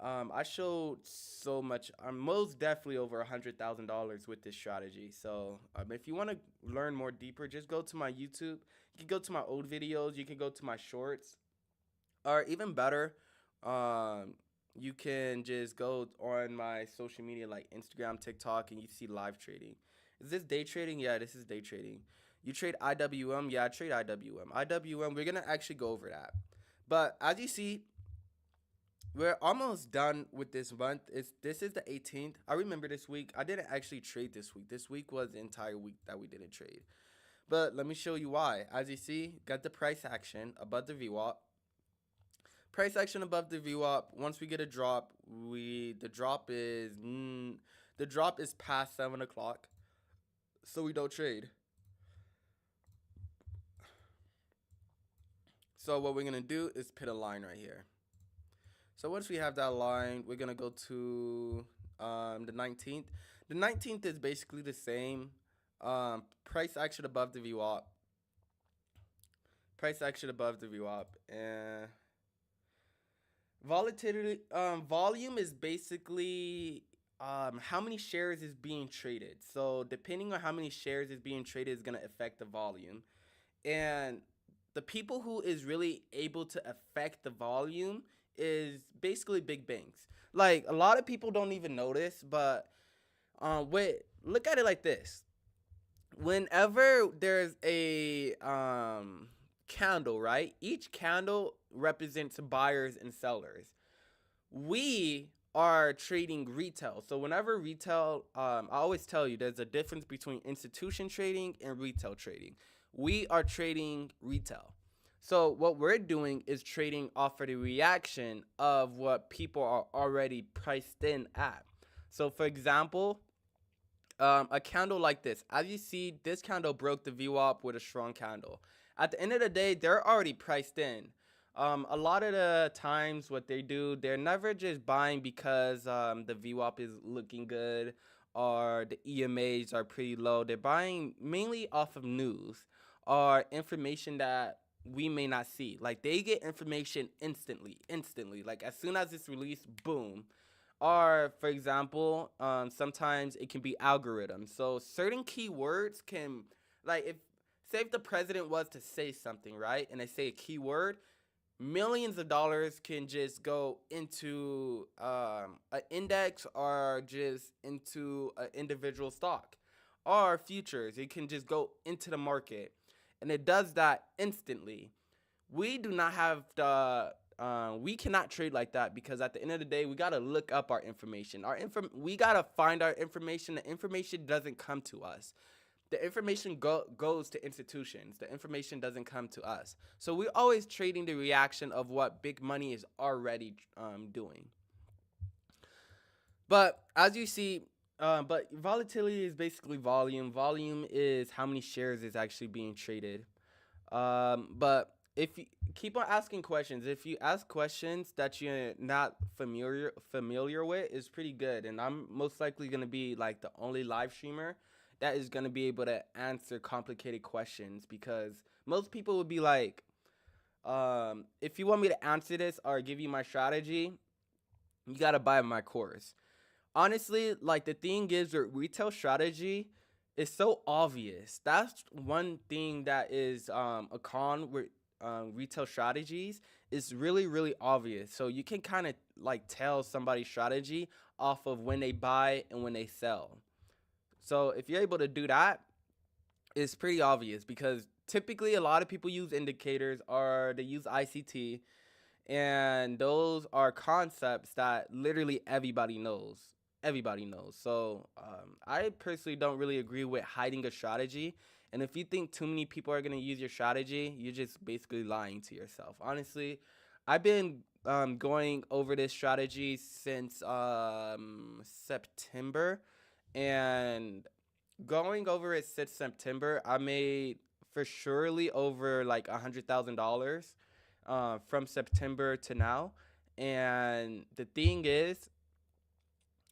I showed so much. I'm most definitely over $100,000 with this strategy. So, if you want to learn more deeper, just go to my YouTube. You can go to my old videos. You can go to my shorts. Or even better, you can just go on my social media like Instagram, TikTok, and you see live trading. Is this day trading? Yeah, this is day trading. You trade IWM? Yeah, I trade IWM. IWM, we're gonna actually go over that. But as you see, we're almost done with this month. This is the 18th. I remember this week. I didn't actually trade this week. This week was the entire week that we didn't trade. But let me show you why. As you see, got the price action above the VWAP. Price action above the VWAP. Once we get a drop, the drop is past 7 o'clock, so we don't trade. So what we're gonna do is put a line right here. So once we have that line, we're gonna go to the 19th. The 19th is basically the same. Price action above the VWAP. Price action above the VWAP and volatility. Volume is basically how many shares is being traded. So depending on how many shares is being traded is gonna affect the volume. And the people who is really able to affect the volume is basically big banks. Like a lot of people don't even notice, but wait, look at it like this. Whenever there's a candle, right? Each candle represents buyers and sellers. We are trading retail. So whenever retail, I always tell you there's a difference between institution trading and retail trading. We are trading retail. So what we're doing is trading off of the reaction of what people are already priced in at. So for example, A candle like this. As you see, this candle broke the VWAP with a strong candle. At the end of the day, they're already priced in. A lot of the times, what they do, they're never just buying because the VWAP is looking good or the EMAs are pretty low. They're buying mainly off of news or information that we may not see. Like they get information instantly. Like as soon as it's released, boom. Or, for example, sometimes it can be algorithms. So certain keywords can, like, say if the president was to say something, right, and they say a keyword, millions of dollars can just go into an index or just into an individual stock or futures. It can just go into the market, and it does that instantly. We do not have the we cannot trade like that because at the end of the day we got to look up our information. We got to find our information. The information doesn't come to us. The information goes to institutions. The information doesn't come to us. So we're always trading the reaction of what big money is already doing. But as you see, but volatility is basically volume. Volume is how many shares is actually being traded. But if you keep on asking questions, if you ask questions that you're not familiar with, is pretty good. And I'm most likely gonna be like the only live streamer that is gonna be able to answer complicated questions because most people would be like, if you want me to answer this or give you my strategy, you gotta buy my course. Honestly, like the thing is with retail strategy, it's so obvious. That's one thing that is a con with retail strategies. Is really obvious. So you can kind of like tell somebody's strategy off of when they buy and when they sell. So if you're able to do that, it's pretty obvious because typically a lot of people use indicators or they use ICT, and those are concepts that literally everybody knows. So I personally don't really agree with hiding a strategy. And if you think too many people are going to use your strategy, you're just basically lying to yourself. Honestly, I've been going over this strategy since September. And going over it since September, I made for surely over like $100,000 from September to now. And the thing is,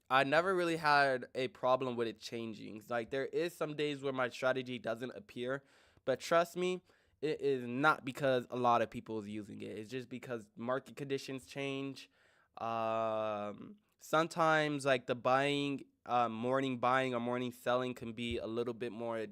I never really had a problem with it changing. Like there is some days where my strategy doesn't appear, but trust me, it is not because a lot of people is using it. It's just because market conditions change. Sometimes like the morning buying or morning selling can be a little bit more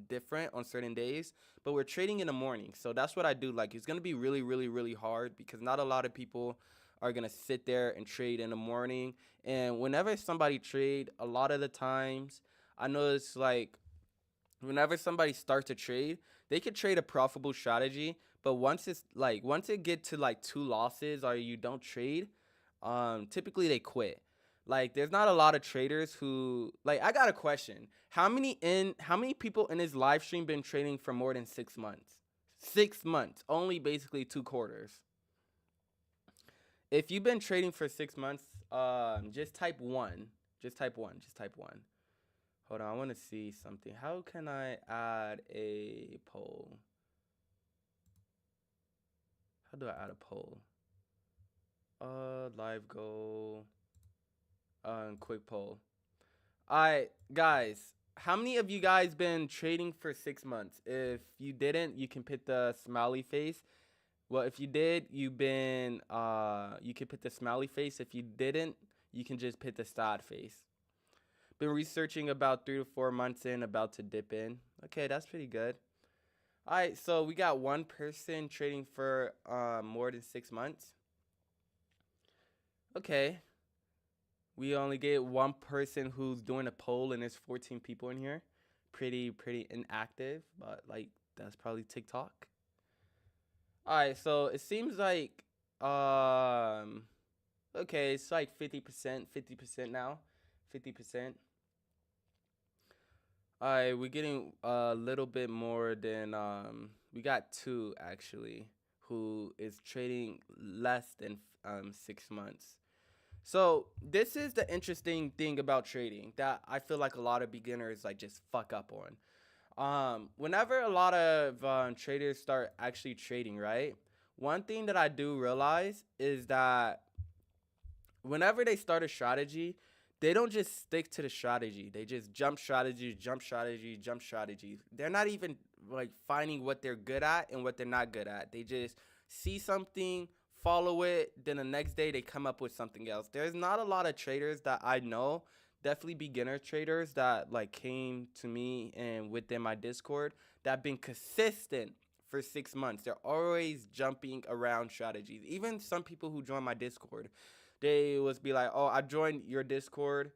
different on certain days. But we're trading in the morning, so that's what I do. Like it's gonna be really hard because not a lot of people are gonna sit there and trade in the morning. And whenever somebody trade, a lot of the times, I notice like whenever somebody starts to trade, they could trade a profitable strategy. But once it get to like two losses or you don't trade, typically they quit. Like there's not a lot of traders who like I got a question. How many people in this live stream been trading for more than 6 months? 6 months, only basically 2 quarters. If you've been trading for 6 months, just type one. Just type one. Just type one. Hold on, I want to see something. How can I add a poll? How do I add a poll? Live goal. Quick poll. Alright, guys. How many of you guys been trading for 6 months? If you didn't, you can put the smiley face. Well, if you did, you can put the smiley face. If you didn't, you can just put the sad face. Been researching about 3 to 4 months in, about to dip in. Okay, that's pretty good. All right, so we got one person trading for more than 6 months. Okay. We only get one person who's doing a poll, and there's 14 people in here. Pretty inactive, but like that's probably TikTok. All right, so it seems like okay, it's like 50% now. 50%. All right, we're getting a little bit more than we got two actually who is trading less than 6 months. So this is the interesting thing about trading that I feel like a lot of beginners like just fuck up on. Whenever a lot of traders start actually trading, right? One thing that I do realize is that whenever they start a strategy, they don't just stick to the strategy. They just jump strategy, jump strategy, jump strategy. They're not even like finding what they're good at and what they're not good at. They just see something, follow it, then the next day they come up with something else. There's not a lot of traders that I know, definitely beginner traders that like came to me and within my Discord that have been consistent for 6 months. They're always jumping around strategies. Even some people who join my Discord, they was be like, "Oh, I joined your Discord,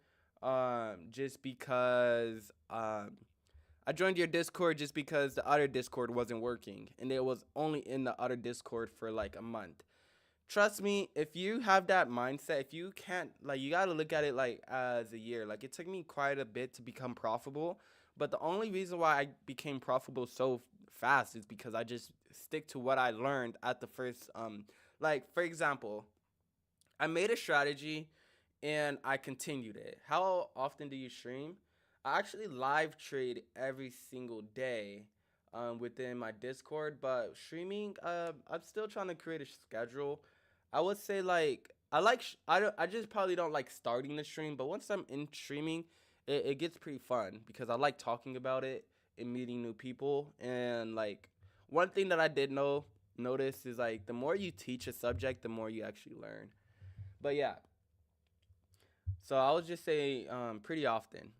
just because I joined your Discord just because the other Discord wasn't working, and it was only in the other Discord for like a month." Trust me, if you have that mindset, if you can't, like, you gotta look at it like as a year. Like, it took me quite a bit to become profitable, but the only reason why I became profitable so fast is because I just stick to what I learned at the first. Like for example, I made a strategy and I continued it. How often do you stream? I actually live trade every single day within my Discord, but streaming, I'm still trying to create a schedule. I would say like I just probably don't like starting the stream, but once I'm in streaming, it gets pretty fun because I like talking about it and meeting new people. And like one thing that I did notice is like the more you teach a subject, the more you actually learn. But yeah, so I would just say pretty often.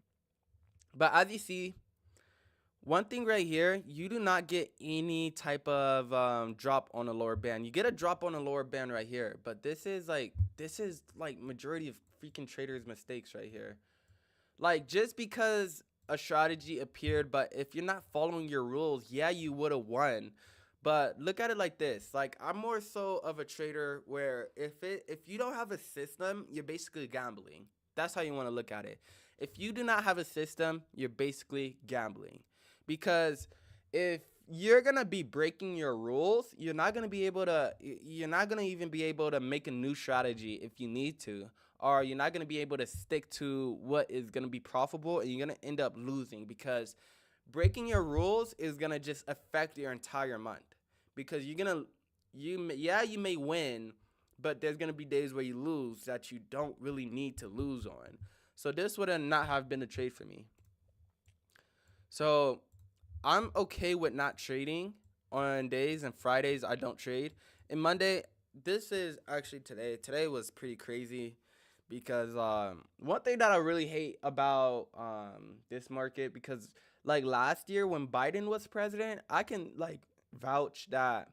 But as you see, one thing right here, you do not get any type of drop on the lower band. You get a drop on the lower band right here, but this is like majority of freaking traders' mistakes right here. Like just because a strategy appeared, but if you're not following your rules, yeah, you would have won. But look at it like this. Like I'm more so of a trader where if you don't have a system, you're basically gambling. That's how you want to look at it. If you do not have a system, you're basically gambling. Because if you're going to be breaking your rules, you're not going to even be able to make a new strategy if you need to, or you're not going to be able to stick to what is going to be profitable, and you're going to end up losing because breaking your rules is going to just affect your entire month because you may win, but there's going to be days where you lose that you don't really need to lose on. So this would not have been a trade for me. So I'm okay with not trading on days, and Fridays I don't trade. And Monday, this is actually today. Today was pretty crazy because one thing that I really hate about this market, because like last year when Biden was president, I can like vouch that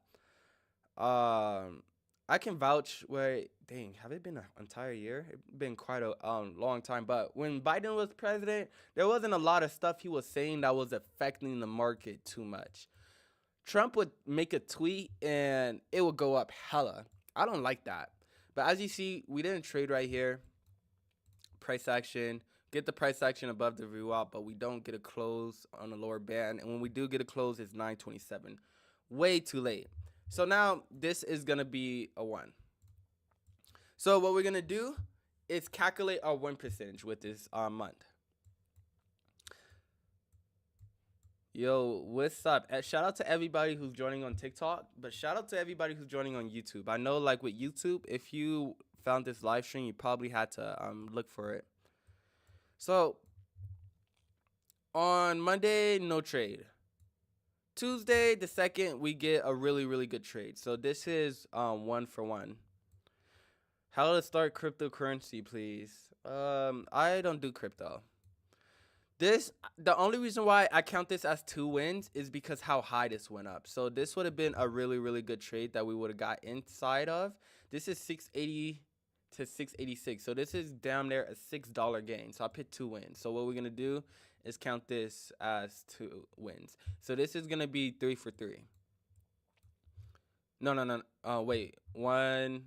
um I can vouch. Wait, dang, have it been an entire year? It's been quite a long time. But when Biden was president, there wasn't a lot of stuff he was saying that was affecting the market too much. Trump would make a tweet and it would go up hella. I don't like that. But as you see, we didn't trade right here. Price action. Get the price action above the VWAP, but we don't get a close on the lower band. And when we do get a close, it's 927. Way too late. So now this is going to be a 1. So what we're going to do is calculate our win percentage with this month. Yo, what's up? Shout out to everybody who's joining on TikTok, but shout out to everybody who's joining on YouTube. I know, like with YouTube, if you found this live stream, you probably had to look for it. So on Monday, no trade. Tuesday, the 2nd, we get a really, really good trade. So this is 1 for 1. How to start cryptocurrency, please. I don't do crypto. The only reason why I count this as 2 wins is because how high this went up. So this would have been a really, really good trade that we would have got inside of. This is 680 to 686. So this is down there a $6 gain. So I put 2 wins. So what we're gonna do is count this as 2 wins. So this is gonna be 3 for 3. No. Wait. 1.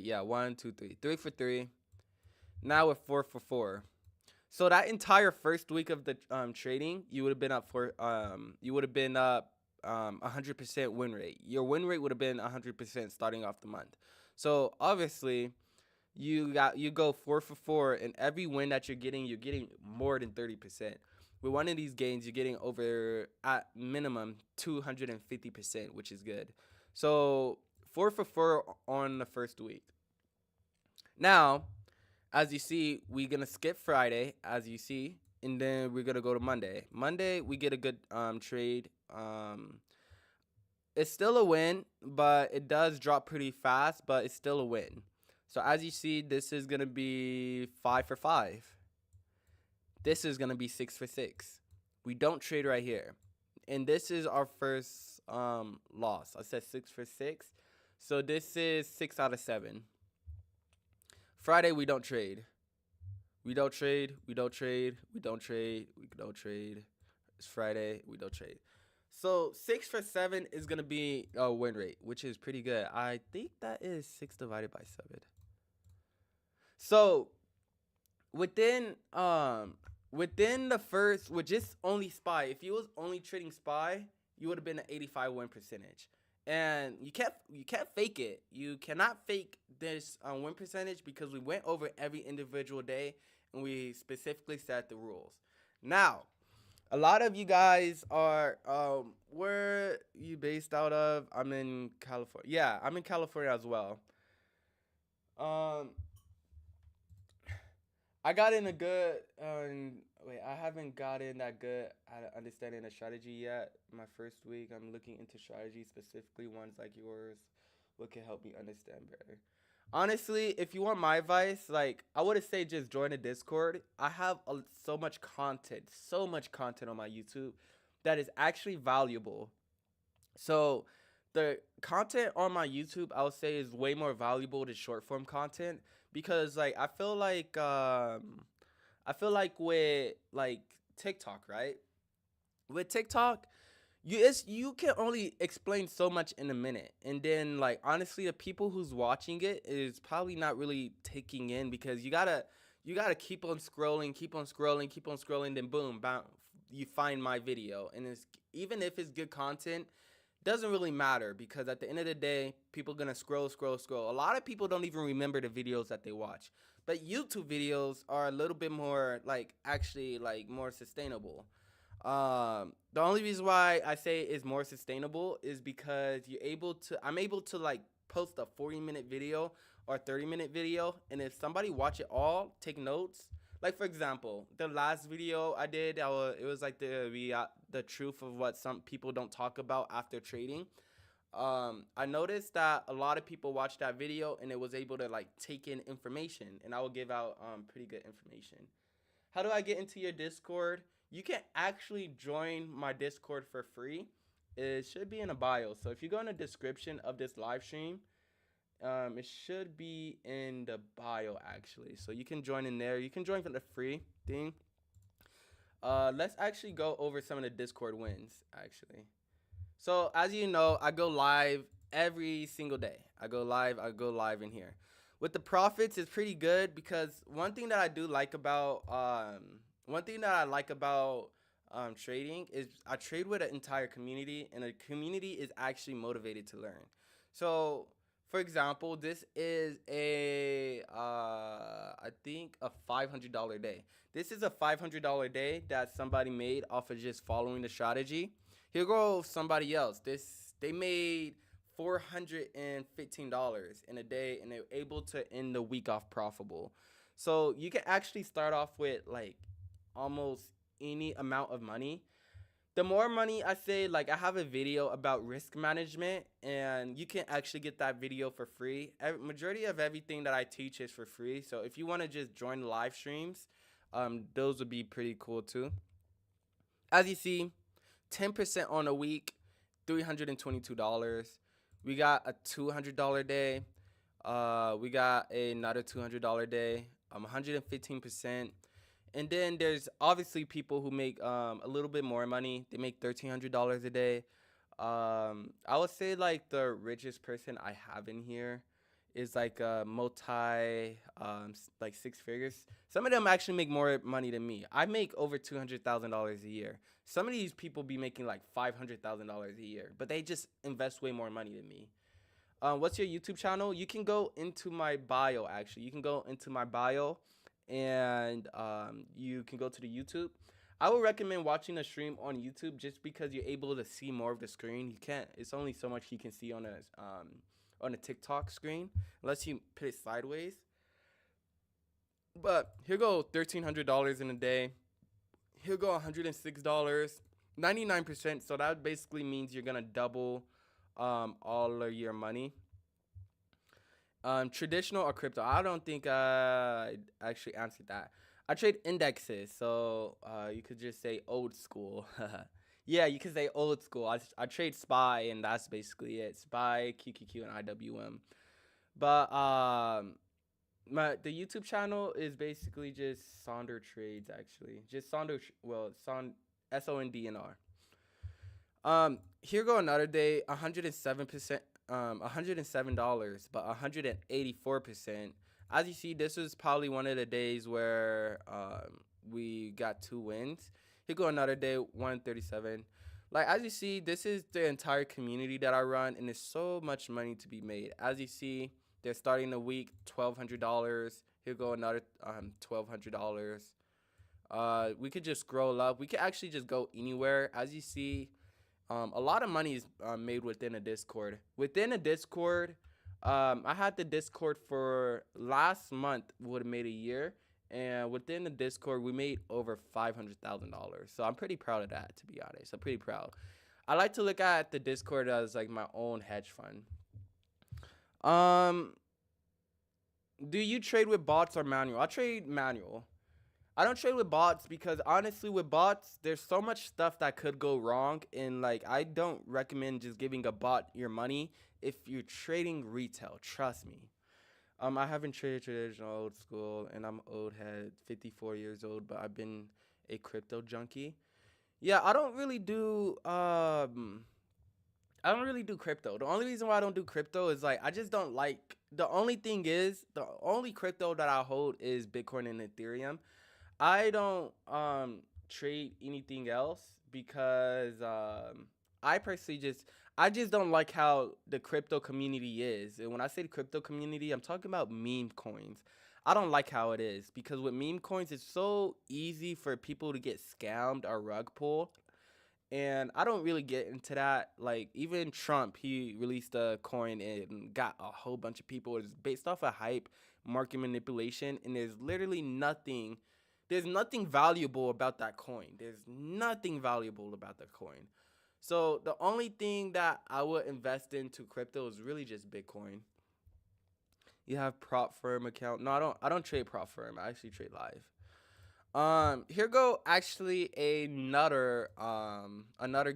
Yeah. 1, 2, 3. 3 for 3. Now we're 4 for 4. So that entire first week of the trading, you would have been up 100% win rate. Your win rate would have been 100% starting off the month. So obviously, you go 4 for 4, and every win that you're getting more than 30%. With one of these games, you're getting over at minimum 250%, which is good. So 4 for 4 on the first week. Now, as you see, we're gonna skip Friday, as you see, and then we're gonna go to Monday. Monday, we get a good trade. It's still a win, but it does drop pretty fast, but it's still a win. So as you see, this is gonna be 5 for 5. This is gonna be 6 for 6. We don't trade right here, and this is our first loss. I said 6 for 6, so this is 6 out of 7. Friday we don't trade. We don't trade. We don't trade. We don't trade. We don't trade. It's Friday. We don't trade. So 6 for 7 is gonna be a win rate, which is pretty good. I think that is 6 divided by 7. So within within the first, with just only spy, if you was only trading spy, you would have been an 85 win percentage. And you can't fake it. You cannot fake this win percentage because we went over every individual day and we specifically set the rules. Now, a lot of you guys are where you based out of? I'm in California. Yeah, I'm in California as well. Um, I got in a good. Wait, I haven't gotten that good at understanding the strategy yet. My first week, I'm looking into strategy, specifically ones like yours. What can help me understand better? Honestly, if you want my advice, like I would say, just join a Discord. I have so much content on my YouTube that is actually valuable. So the content on my YouTube, I would say, is way more valuable than short form content because like I feel like with like TikTok, right? With TikTok, you can only explain so much in a minute, and then like honestly, the people who's watching it is probably not really taking in because you gotta keep on scrolling, keep on scrolling, keep on scrolling, then boom, bam, you find my video, and it's even if it's good content, doesn't really matter because at the end of the day, people gonna scroll, scroll, scroll. A lot of people don't even remember the videos that they watch. But YouTube videos are a little bit more like actually like more sustainable. The only reason why I say it's more sustainable is because I'm able to like post a 40-minute video or 30-minute video, and if somebody watch it all, take notes. Like for example, the last video I did, it was like the truth of what some people don't talk about after trading. I noticed that a lot of people watched that video and it was able to like take in information, and I will give out pretty good information. How do I get into your Discord? You can actually join my Discord for free. It should be in a bio. So if you go in the description of this live stream, it should be in the bio actually. So you can join in there. You can join for the free thing. Let's actually go over some of the Discord wins actually. So as you know, I go live every single day. I go live in here. With the profits, it's pretty good because one thing that I like about trading is I trade with an entire community, and the community is actually motivated to learn. So, for example, this is I think a $500 day. This is a $500 day that somebody made off of just following the strategy. Here goes somebody else. They made $415 in a day, and they're able to end the week off profitable. So you can actually start off with like almost any amount of money. The more money, I say, like I have a video about risk management, and you can actually get that video for free. Majority of everything that I teach is for free. So if you want to just join the live streams, those would be pretty cool too. As you see, 10% on a week, $322. We got a $200 day. We got another $200 day. 115%. And then there's obviously people who make a little bit more money. They make $1,300 a day. I would say like the richest person I have in here is like a multi like 6 figures. Some of them actually make more money than me. I make over $200,000 a year. Some of these people be making like $500,000 a year, but they just invest way more money than me. what's your YouTube channel? You can go into my bio. Actually, you can go into my bio, and you can go to the YouTube. I would recommend watching a stream on YouTube just because you're able to see more of the screen. You can't. It's only so much you can see on a TikTok screen unless you put it sideways. But here go $1,300 in a day. Here go $106, 99%. So that basically means you're gonna double all of your money. Traditional or crypto? I don't think I actually answered that. I trade indexes, so you could just say old school. Yeah, you could say old school. I trade SPY, and that's basically it. SPY, QQQ, and IWM. But the YouTube channel is basically just Sonder Trades, actually. Just Sonder, SONDNR. Here go another day, 107%, $107, but 184%. As you see, this was probably one of the days where we got 2 wins. Here go another day, 137. Like, as you see, this is the entire community that I run, and there's so much money to be made. As you see, they're starting the week, $1,200. Here go another $1,200. We could just scroll up. We could actually just go anywhere. As you see, a lot of money is made within a Discord. Within a Discord, I had the Discord for last month, would have made a year. And within the Discord, we made over $500,000. So I'm pretty proud of that, to be honest. I'm pretty proud. I like to look at the Discord as like my own hedge fund. Do you trade with bots or manual? I trade manual. I don't trade with bots because honestly, with bots, there's so much stuff that could go wrong, and like I don't recommend just giving a bot your money if you're trading retail. Trust me. I haven't traded traditional old school, and I'm old head, 54 years old, but I've been a crypto junkie. Yeah, I don't really do crypto. The only reason why I don't do crypto is like I just don't like. The only thing is the only crypto that I hold is Bitcoin and Ethereum. I don't trade anything else because I just don't like how the crypto community is. And when I say the crypto community, I'm talking about meme coins. I don't like how it is because with meme coins, it's so easy for people to get scammed or rug pulled. And I don't really get into that. Like, even Trump, he released a coin and got a whole bunch of people. It's based off of hype, market manipulation, and there's nothing valuable about that coin. There's nothing valuable about the coin. So the only thing that I would invest into crypto is really just Bitcoin. You have prop firm account. No, I don't trade prop firm. I actually trade live. Here go actually another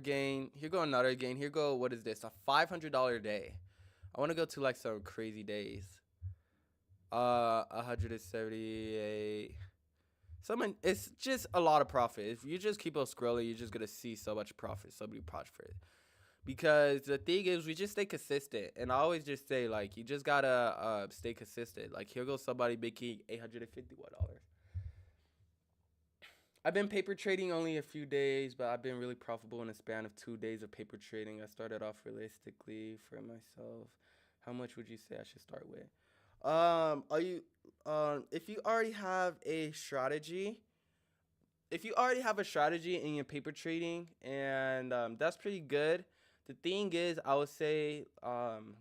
gain. Here go another gain. Here go, what is this? A $500 day. I want to go to like some crazy days. 178. It's just a lot of profit. If you just keep on scrolling, you're just gonna see so much profit, so many profit. Because the thing is, we just stay consistent, and I always just say like, you just gotta stay consistent. Like, here goes somebody making $851. I've been paper trading only a few days, but I've been really profitable in a span of 2 days of paper trading. I started off realistically for myself. How much would you say I should start with? Are you if you already have a strategy, in your paper trading, and that's pretty good. The thing is, I would say,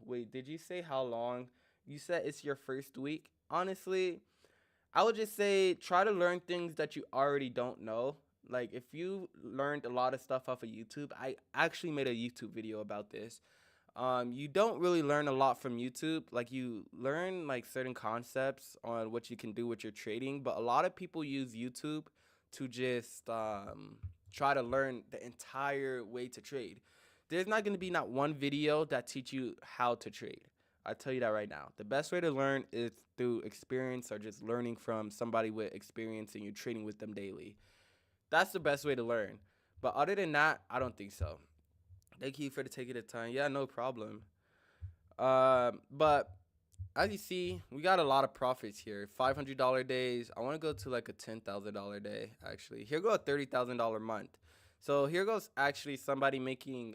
wait, did you say how long? You said it's your first week. Honestly, I would just say try to learn things that you already don't know. Like, if you learned a lot of stuff off of YouTube, I actually made a YouTube video about this. You don't really learn a lot from YouTube. Like, you learn like certain concepts on what you can do with your trading, but a lot of people use YouTube to just try to learn the entire way to trade. There's not going to be not one video that teach you how to trade. I tell you that right now. The best way to learn is through experience or just learning from somebody with experience and you're trading with them daily. That's the best way to learn. But other than that, I don't think so. Thank you for taking the time. Yeah, no problem. But as you see, we got a lot of profits here. $500 days. I want to go to like a $10,000 day, actually. Here go a $30,000 month. So here goes actually somebody making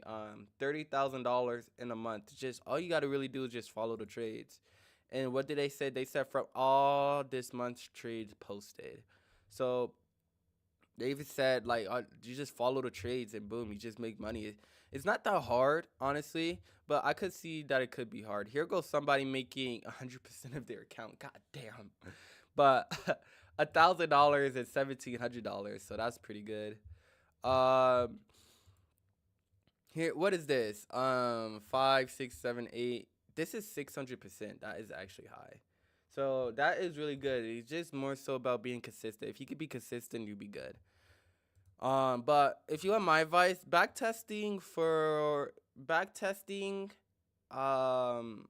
$30,000 in a month. Just all you got to really do is just follow the trades. And what did they say? They said from all this month's trades posted. So they even said like you just follow the trades and boom, you just make money. It's not that hard, honestly, but I could see that it could be hard. Here goes somebody making 100% of their account. God damn. But $1,000 and $1,700, so that's pretty good. Um, Here, what is this? Five, six, seven, eight. This is 600%. That is actually high. So that is really good. It's just more so about being consistent. If you could be consistent, you'd be good. But if you want my advice, back testing, um,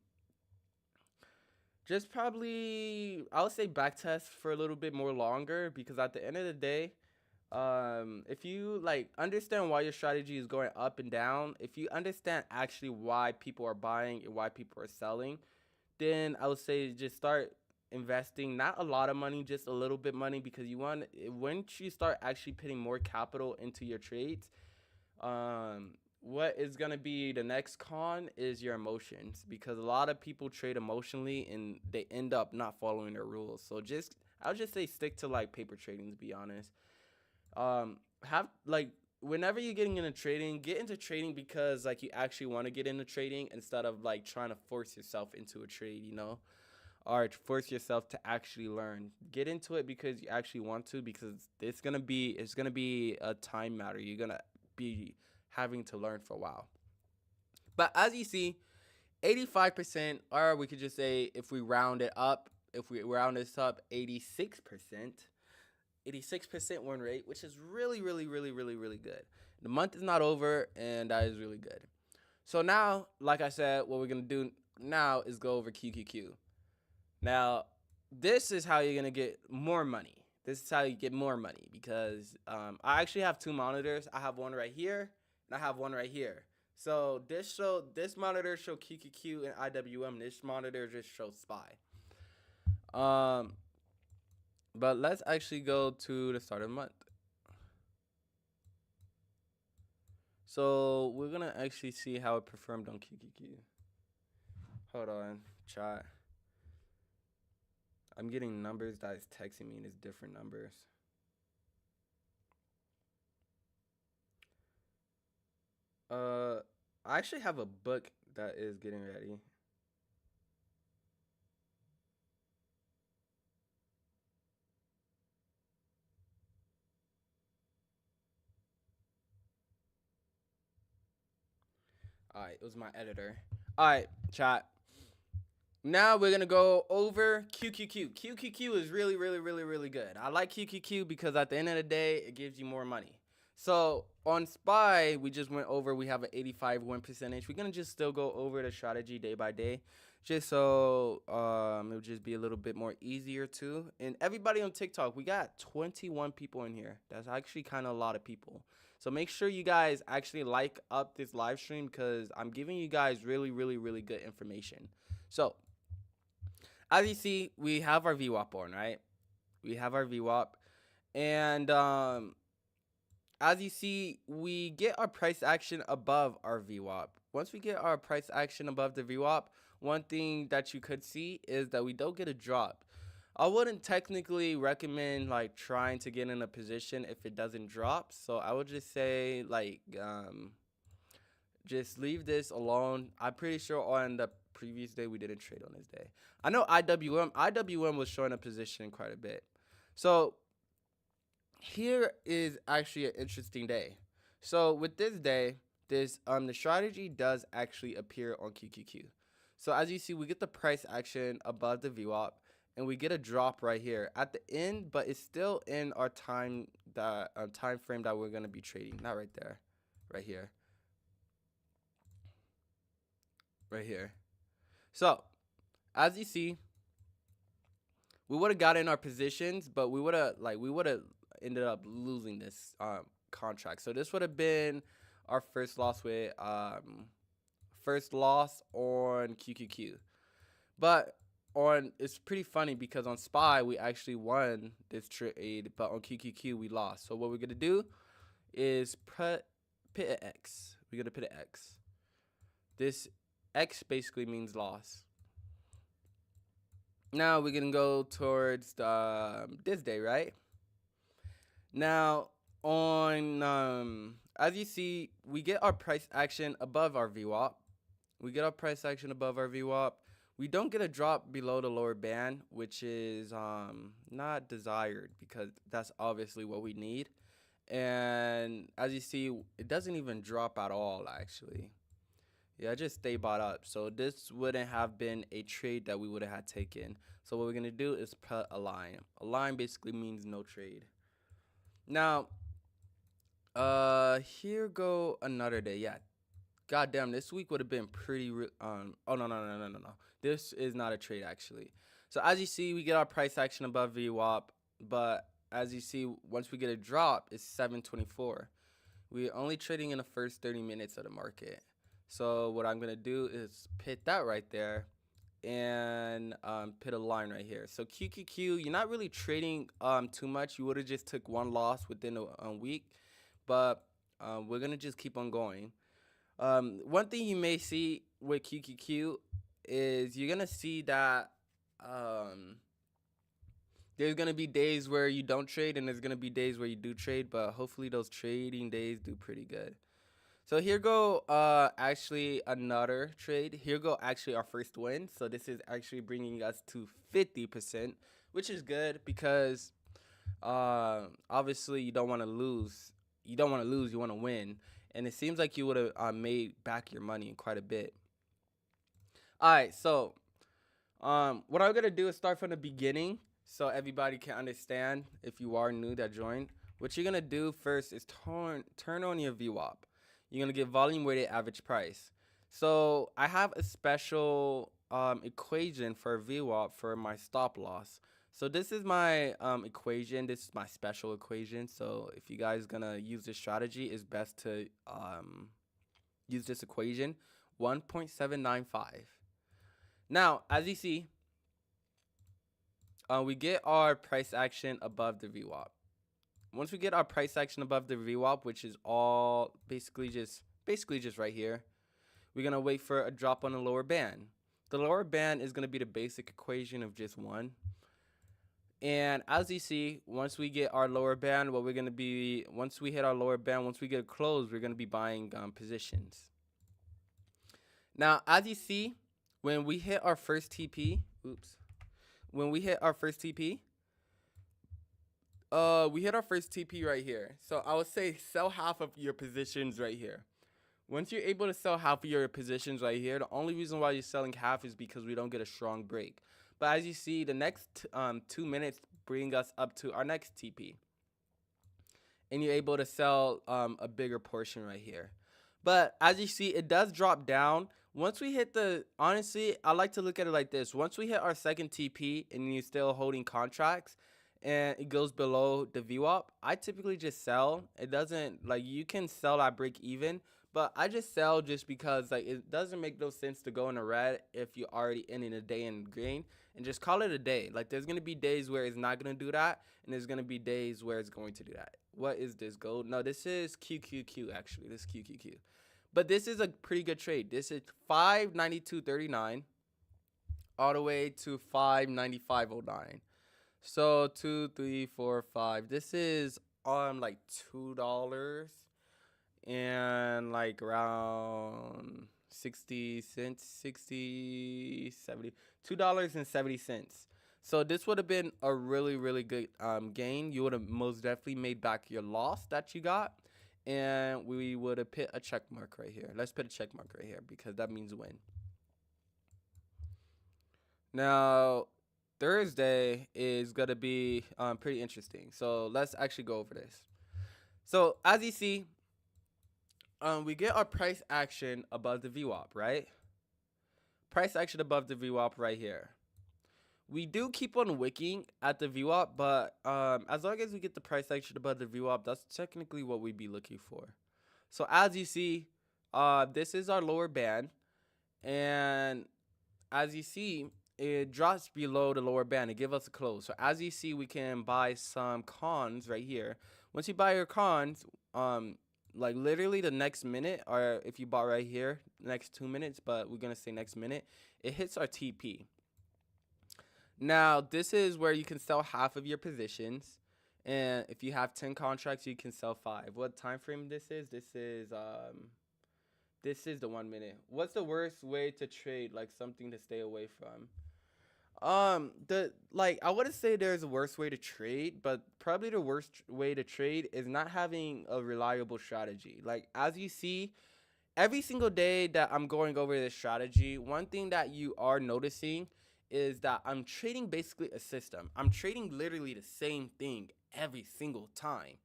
just probably I would say back test for a little bit more longer because at the end of the day, if you like understand why your strategy is going up and down, if you understand actually why people are buying and why people are selling, then I would say just start investing not a lot of money, just a little bit money because you want once you start actually putting more capital into your trades, um what is going to be the next con is your emotions because a lot of people trade emotionally and they end up not following their rules. So just I'll just say stick to like paper trading to be honest. Have like whenever you're getting into trading, get into trading because like you actually want to get into trading instead of like trying to force yourself into a trade, or force yourself to actually learn. Get into it because you actually want to because it's gonna be a time matter. You're gonna be having to learn for a while. But as you see, 85%, or we could just say if we round this up, 86%. 86% win rate, which is really, really, really, really, really good. The month is not over, and that is really good. So now, like I said, what we're gonna do now is go over QQQ. Now, this is how you're gonna get more money. This is how you get more money because I actually have two monitors. I have one right here, and I have one right here. So this monitor show QQQ and IWM. This monitor just shows SPY. Um, but let's actually go to the start of the month. So we're gonna actually see how it performed on QQQ. Hold on, chat. I'm getting numbers that is texting me and it's different numbers. I actually have a book that is getting ready. Alright, it was my editor. Alright, chat. Now we're gonna go over QQQ. QQQ is really, really, really, really good. I like QQQ because at the end of the day, it gives you more money. So on SPY, we just went over. We have an 85 win percentage. We're gonna just still go over the strategy day by day, just so it'll just be a little bit more easier too. And everybody on TikTok, we got 21 people in here. That's actually kind of a lot of people. So make sure you guys actually like up this live stream because I'm giving you guys really, really, really good information. So as you see, we have our VWAP on, right? We have our VWAP. And as you see, we get our price action above our VWAP. Once we get our price action above the VWAP, one thing that you could see is that we don't get a drop. I wouldn't technically recommend like trying to get in a position if it doesn't drop. So I would just say like just leave this alone. I'm pretty sure on the previous day we didn't trade on this day. I know IWM was showing a position quite a bit. So here is actually an interesting day. So with this day, this the strategy does actually appear on QQQ. So as you see, we get the price action above the VWAP, and we get a drop right here at the end, but it's still in our time frame that we're gonna be trading. Not right there, right here, right here. So as you see, we would have got in our positions, but we would have ended up losing this contract. So this would have been our first loss on QQQ. But it's pretty funny because on SPY we actually won this trade, but on QQQ we lost. So what we're gonna do is put an X. We're gonna put an X. This X basically means loss. Now we're gonna go towards this day, right? Now on as you see, we get our price action above our VWAP. We get our price action above our VWAP. We don't get a drop below the lower band, which is not desired because that's obviously what we need. And as you see, it doesn't even drop at all actually. Yeah, just stay bought up. So this wouldn't have been a trade that we would have had taken. So what we're gonna do is put a line. A line basically means no trade. Now, here go another day. Yeah, goddamn, this week would have been pretty. Oh no. This is not a trade actually. So as you see, we get our price action above VWAP, but as you see, once we get a drop, it's 724. We're only trading in the first 30 minutes of the market. So what I'm gonna do is put that right there and put a line right here. So QQQ, you're not really trading too much. You would have just took one loss within a week, but we're gonna just keep on going. One thing you may see with QQQ is you're gonna see that there's gonna be days where you don't trade and there's gonna be days where you do trade, but hopefully those trading days do pretty good. So here go actually another trade. Here go actually our first win. So this is actually bringing us to 50%, which is good because obviously you don't want to lose. You don't want to lose. You want to win. And it seems like you would have made back your money quite a bit. All right, so what I'm gonna do is start from the beginning so everybody can understand. If you are new that joined, what you're gonna do first is turn on your VWAP. You're gonna get volume weighted average price. So I have a special equation for VWAP for my stop loss. So this is my equation. This is my special equation. So if you guys gonna use this strategy, it's best to use this equation, 1.795. Now, as you see, we get our price action above the VWAP. Once we get our price action above the VWAP, which is all basically just right here, we're gonna wait for a drop on the lower band. The lower band is gonna be the basic equation of just one. And as you see, once we get our lower band, what we're gonna be, once we hit our lower band, once we get closed, we're gonna be buying positions. Now, as you see, when we hit our first TP, when we hit our first TP, we hit our first TP right here. So I would say sell half of your positions right here. Once you're able to sell half of your positions right here, the only reason why you're selling half is because we don't get a strong break. But as you see, the next 2 minutes bring us up to our next TP. And you're able to sell a bigger portion right here. But as you see, it does drop down. Once we hit honestly, I like to look at it like this. Once we hit our second TP and you're still holding contracts, and it goes below the VWAP, I typically just sell. It doesn't, like, you can sell at break even, but I just sell just because, like, it doesn't make no sense to go in the red if you're already in a day in green, and just call it a day. Like, there's going to be days where it's not going to do that, and there's going to be days where it's going to do that. What is this, gold? No, this is QQQ, actually. This is QQQ. But this is a pretty good trade. This is 592.39 all the way to 595.09. So 2, 3, 4, 5. This is like $2 and like around 60 cents, 60, 70, $2.70. So this would have been a really, really good gain. You would have most definitely made back your loss that you got. And we would have put a check mark right here. Let's put a check mark right here because that means win. Now, Thursday is going to be pretty interesting. So let's actually go over this. So as you see, we get our price action above the VWAP, right? Price action above the VWAP right here. We do keep on wicking at the VWAP, but as long as we get the price action above the VWAP, that's technically what we'd be looking for. So as you see, this is our lower band. And as you see, it drops below the lower band. It gives us a close. So as you see, we can buy some cons right here. Once you buy your cons, like literally the next minute, or if you bought right here, next 2 minutes, but we're gonna say next minute, it hits our TP. Now this is where you can sell half of your positions, and if you have 10 contracts, you can sell five. What time frame this is? This is the 1 minute. What's the worst way to trade? Like something to stay away from. The like I wouldn't say there's a worse way to trade, but probably the worst way to trade is not having a reliable strategy. Like as you see, every single day that I'm going over this strategy, one thing that you are noticing is that I'm trading basically a system. I'm trading literally the same thing every single time.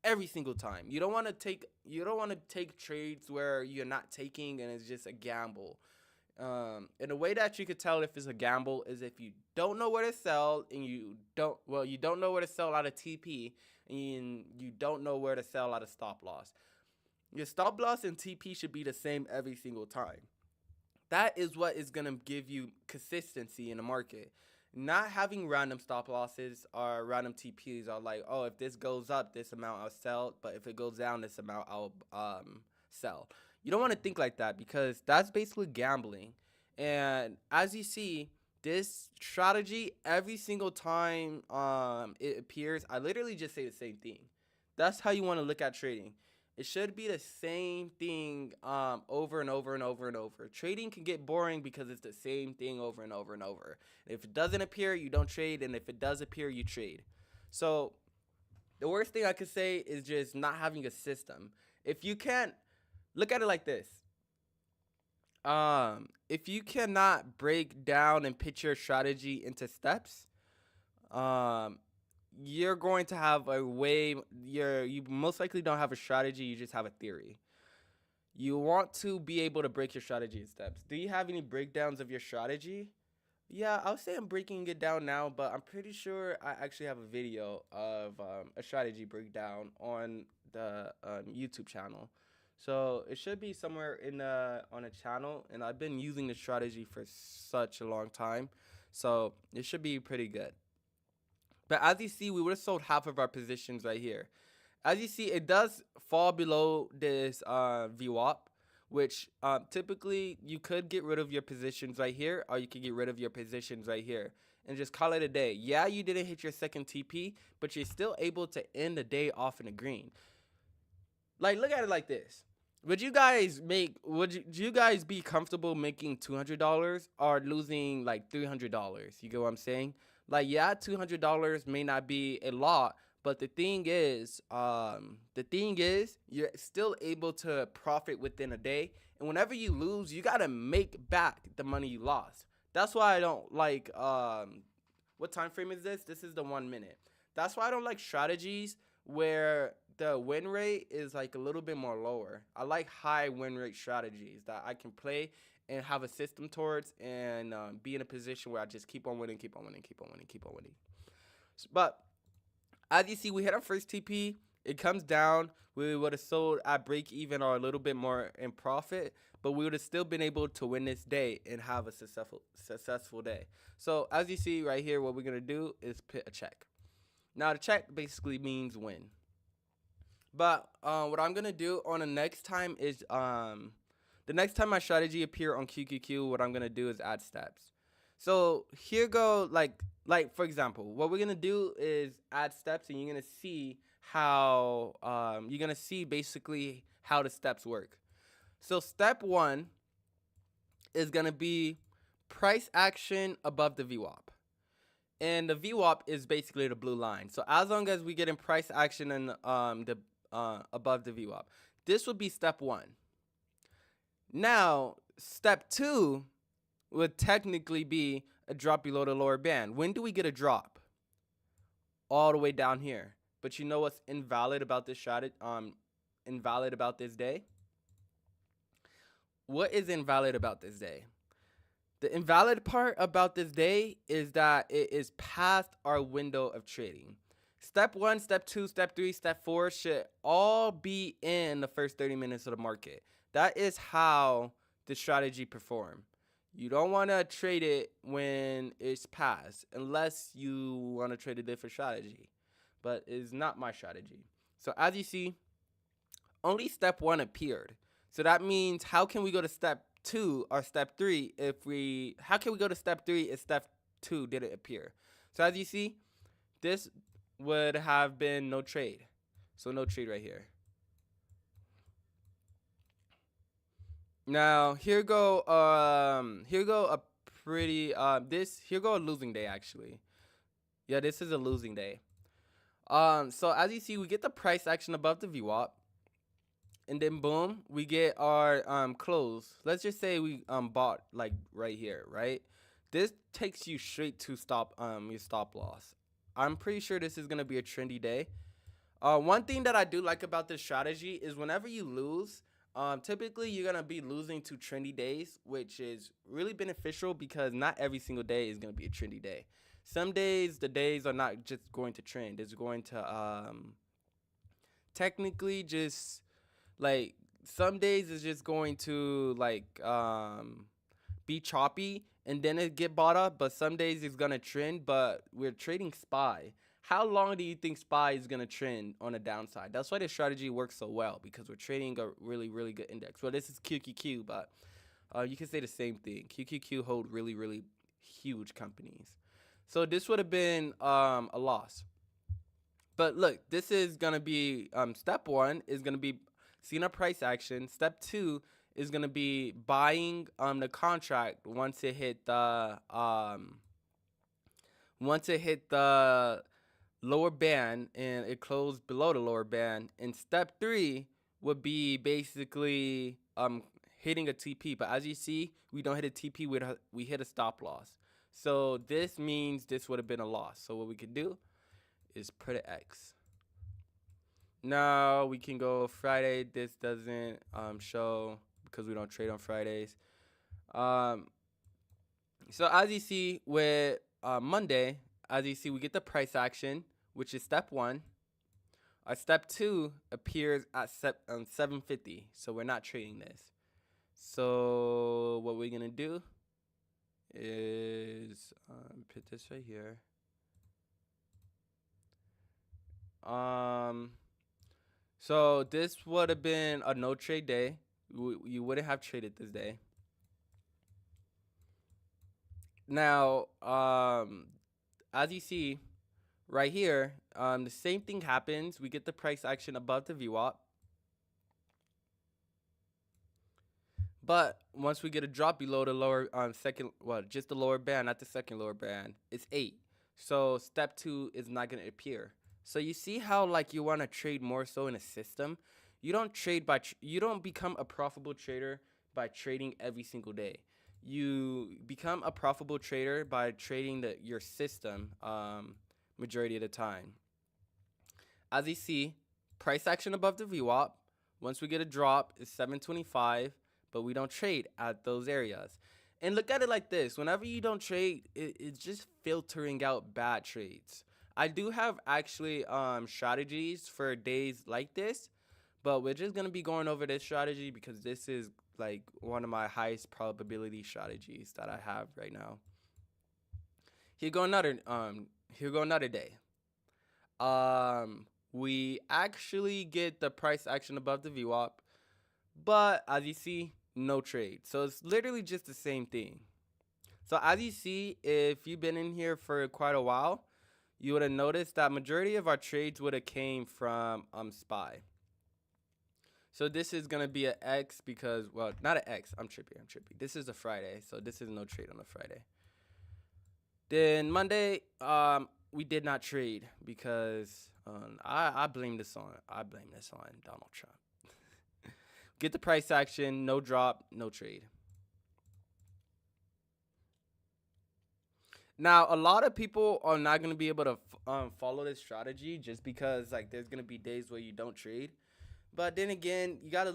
Every single time. You don't want to take trades where you're not taking and it's just a gamble. And the way that you could tell if it's a gamble is if you don't know where to sell and you don't know where to sell out of TP and you don't know where to sell out of stop loss. Your stop loss and TP should be the same every single time. That is what is going to give you consistency in the market. Not having random stop losses or random TPs are like, oh, if this goes up this amount I'll sell, but if it goes down this amount I'll sell. You don't want to think like that because that's basically gambling. And as you see, this strategy every single time it appears, I literally just say the same thing. That's how you want to look at trading. It should be the same thing over and over and over and over. Trading can get boring because it's the same thing over and over and over. If it doesn't appear, you don't trade, and if it does appear, you trade. So the worst thing I could say is just not having a system. If you can't look at it like this. If you cannot break down and pitch your strategy into steps, you're going to have you most likely don't have a strategy, you just have a theory. You want to be able to break your strategy in steps. Do you have any breakdowns of your strategy? Yeah, I'll say I'm breaking it down now, but I'm pretty sure I actually have a video of a strategy breakdown on the YouTube channel. So it should be somewhere on a channel, and I've been using the strategy for such a long time, so it should be pretty good. But as you see, we would have sold half of our positions right here. As you see, it does fall below this VWAP, which typically you could get rid of your positions right here, or you could get rid of your positions right here and just call it a day. Yeah, you didn't hit your second TP, but you're still able to end the day off in the green. Like, look at it like this. Would you guys be comfortable making $200 or losing like $300? You get what I'm saying? Like, yeah, $200 may not be a lot, but the thing is, you're still able to profit within a day. And whenever you lose, you gotta make back the money you lost. That's why I don't like. What time frame is this? This is the 1 minute. That's why I don't like strategies where the win rate is like a little bit more lower. I like high win rate strategies that I can play and have a system towards and be in a position where I just keep on winning, keep on winning, keep on winning, keep on winning. But as you see, we hit our first TP. It comes down. We would have sold at break even or a little bit more in profit, but we would have still been able to win this day and have a successful day. So as you see right here, what we're going to do is put a check. Now the check basically means win. But what I'm going to do on the next time is the next time my strategy appear on QQQ, what I'm going to do is add steps. So here go, like for example, what we're going to do is add steps, and you're going to see how, basically how the steps work. So step 1 is going to be price action above the VWAP. And the VWAP is basically the blue line. So as long as we get in price action and above the VWAP, this would be step 1. Now, step 2 would technically be a drop below the lower band. When do we get a drop? All the way down here. But you know what's invalid about this strategy? Invalid about this day? What is invalid about this day? The invalid part about this day is that it is past our window of trading. Step 1, step 2, step 3, step 4 should all be in the first 30 minutes of the market. That is how the strategy perform. You don't want to trade it when it's past, unless you want to trade a different strategy. But it's not my strategy. So as you see, only step one appeared. So that means how can we go to step two or step three if we, how can we go to step three if step two didn't appear? So as you see, this would have been no trade. So no trade right here. Now here go a pretty this here go a losing day actually. Yeah, this is a losing day. So as you see, we get the price action above the VWAP, and then boom, we get our close. Let's just say we bought like right here, right? This takes you straight to stop your stop loss. I'm pretty sure this is gonna be a trendy day. One thing that I do like about this strategy is whenever you lose, typically you're gonna be losing to trendy days, which is really beneficial because not every single day is gonna be a trendy day. Some days the days are not just going to trend; it's going to technically just like some days is just going to like be choppy and then it get bought up, but some days it's gonna trend. But we're trading SPY. How long do you think SPY is gonna trend on a downside? That's why this strategy works so well because we're trading a really really good index. Well, this is QQQ, but you can say the same thing. QQQ hold really really huge companies, so this would have been a loss. But look, this is gonna be step one is gonna be seeing a price action. Step two is gonna be buying the contract once it hit the lower band and it closed below the lower band. And step three would be basically hitting a TP. But as you see, we don't hit a TP, we hit a stop loss. So this means this would have been a loss. So what we could do is put an X. Now we can go Friday. This doesn't show because we don't trade on Fridays. Um, so as you see with Monday, as you see, we get the price action, which is step one. Our step two appears at 750, so we're not trading this. So what we're gonna do is put this right here. So this would have been a no trade day. You wouldn't have traded this day. Now, as you see right here, the same thing happens. We get the price action above the VWAP. But once we get a drop below the lower second, well, just the lower band, not the second lower band, it's 8. So step two is not going to appear. So you see how like you want to trade more so in a system. You don't trade by you don't become a profitable trader by trading every single day. You become a profitable trader by trading your system majority of the time. As you see, price action above the VWAP. Once we get a drop, it's 725, but we don't trade at those areas. And look at it like this. Whenever you don't trade, it's just filtering out bad trades. I do have actually strategies for days like this, but we're just going to be going over this strategy because this is like one of my highest probability strategies that I have right now. Here go another day. We actually get the price action above the VWAP, but as you see, no trade. So it's literally just the same thing. So as you see, if you've been in here for quite a while, you would have noticed that majority of our trades would have came from SPY. So this is gonna be an X because, well, not an X. I'm trippy. This is a Friday, so this is no trade on a Friday. Then Monday, we did not trade because I blame this on Donald Trump. Get the price action, no drop, no trade. Now, a lot of people are not going to be able to follow this strategy just because like there's going to be days where you don't trade. But then again, you got to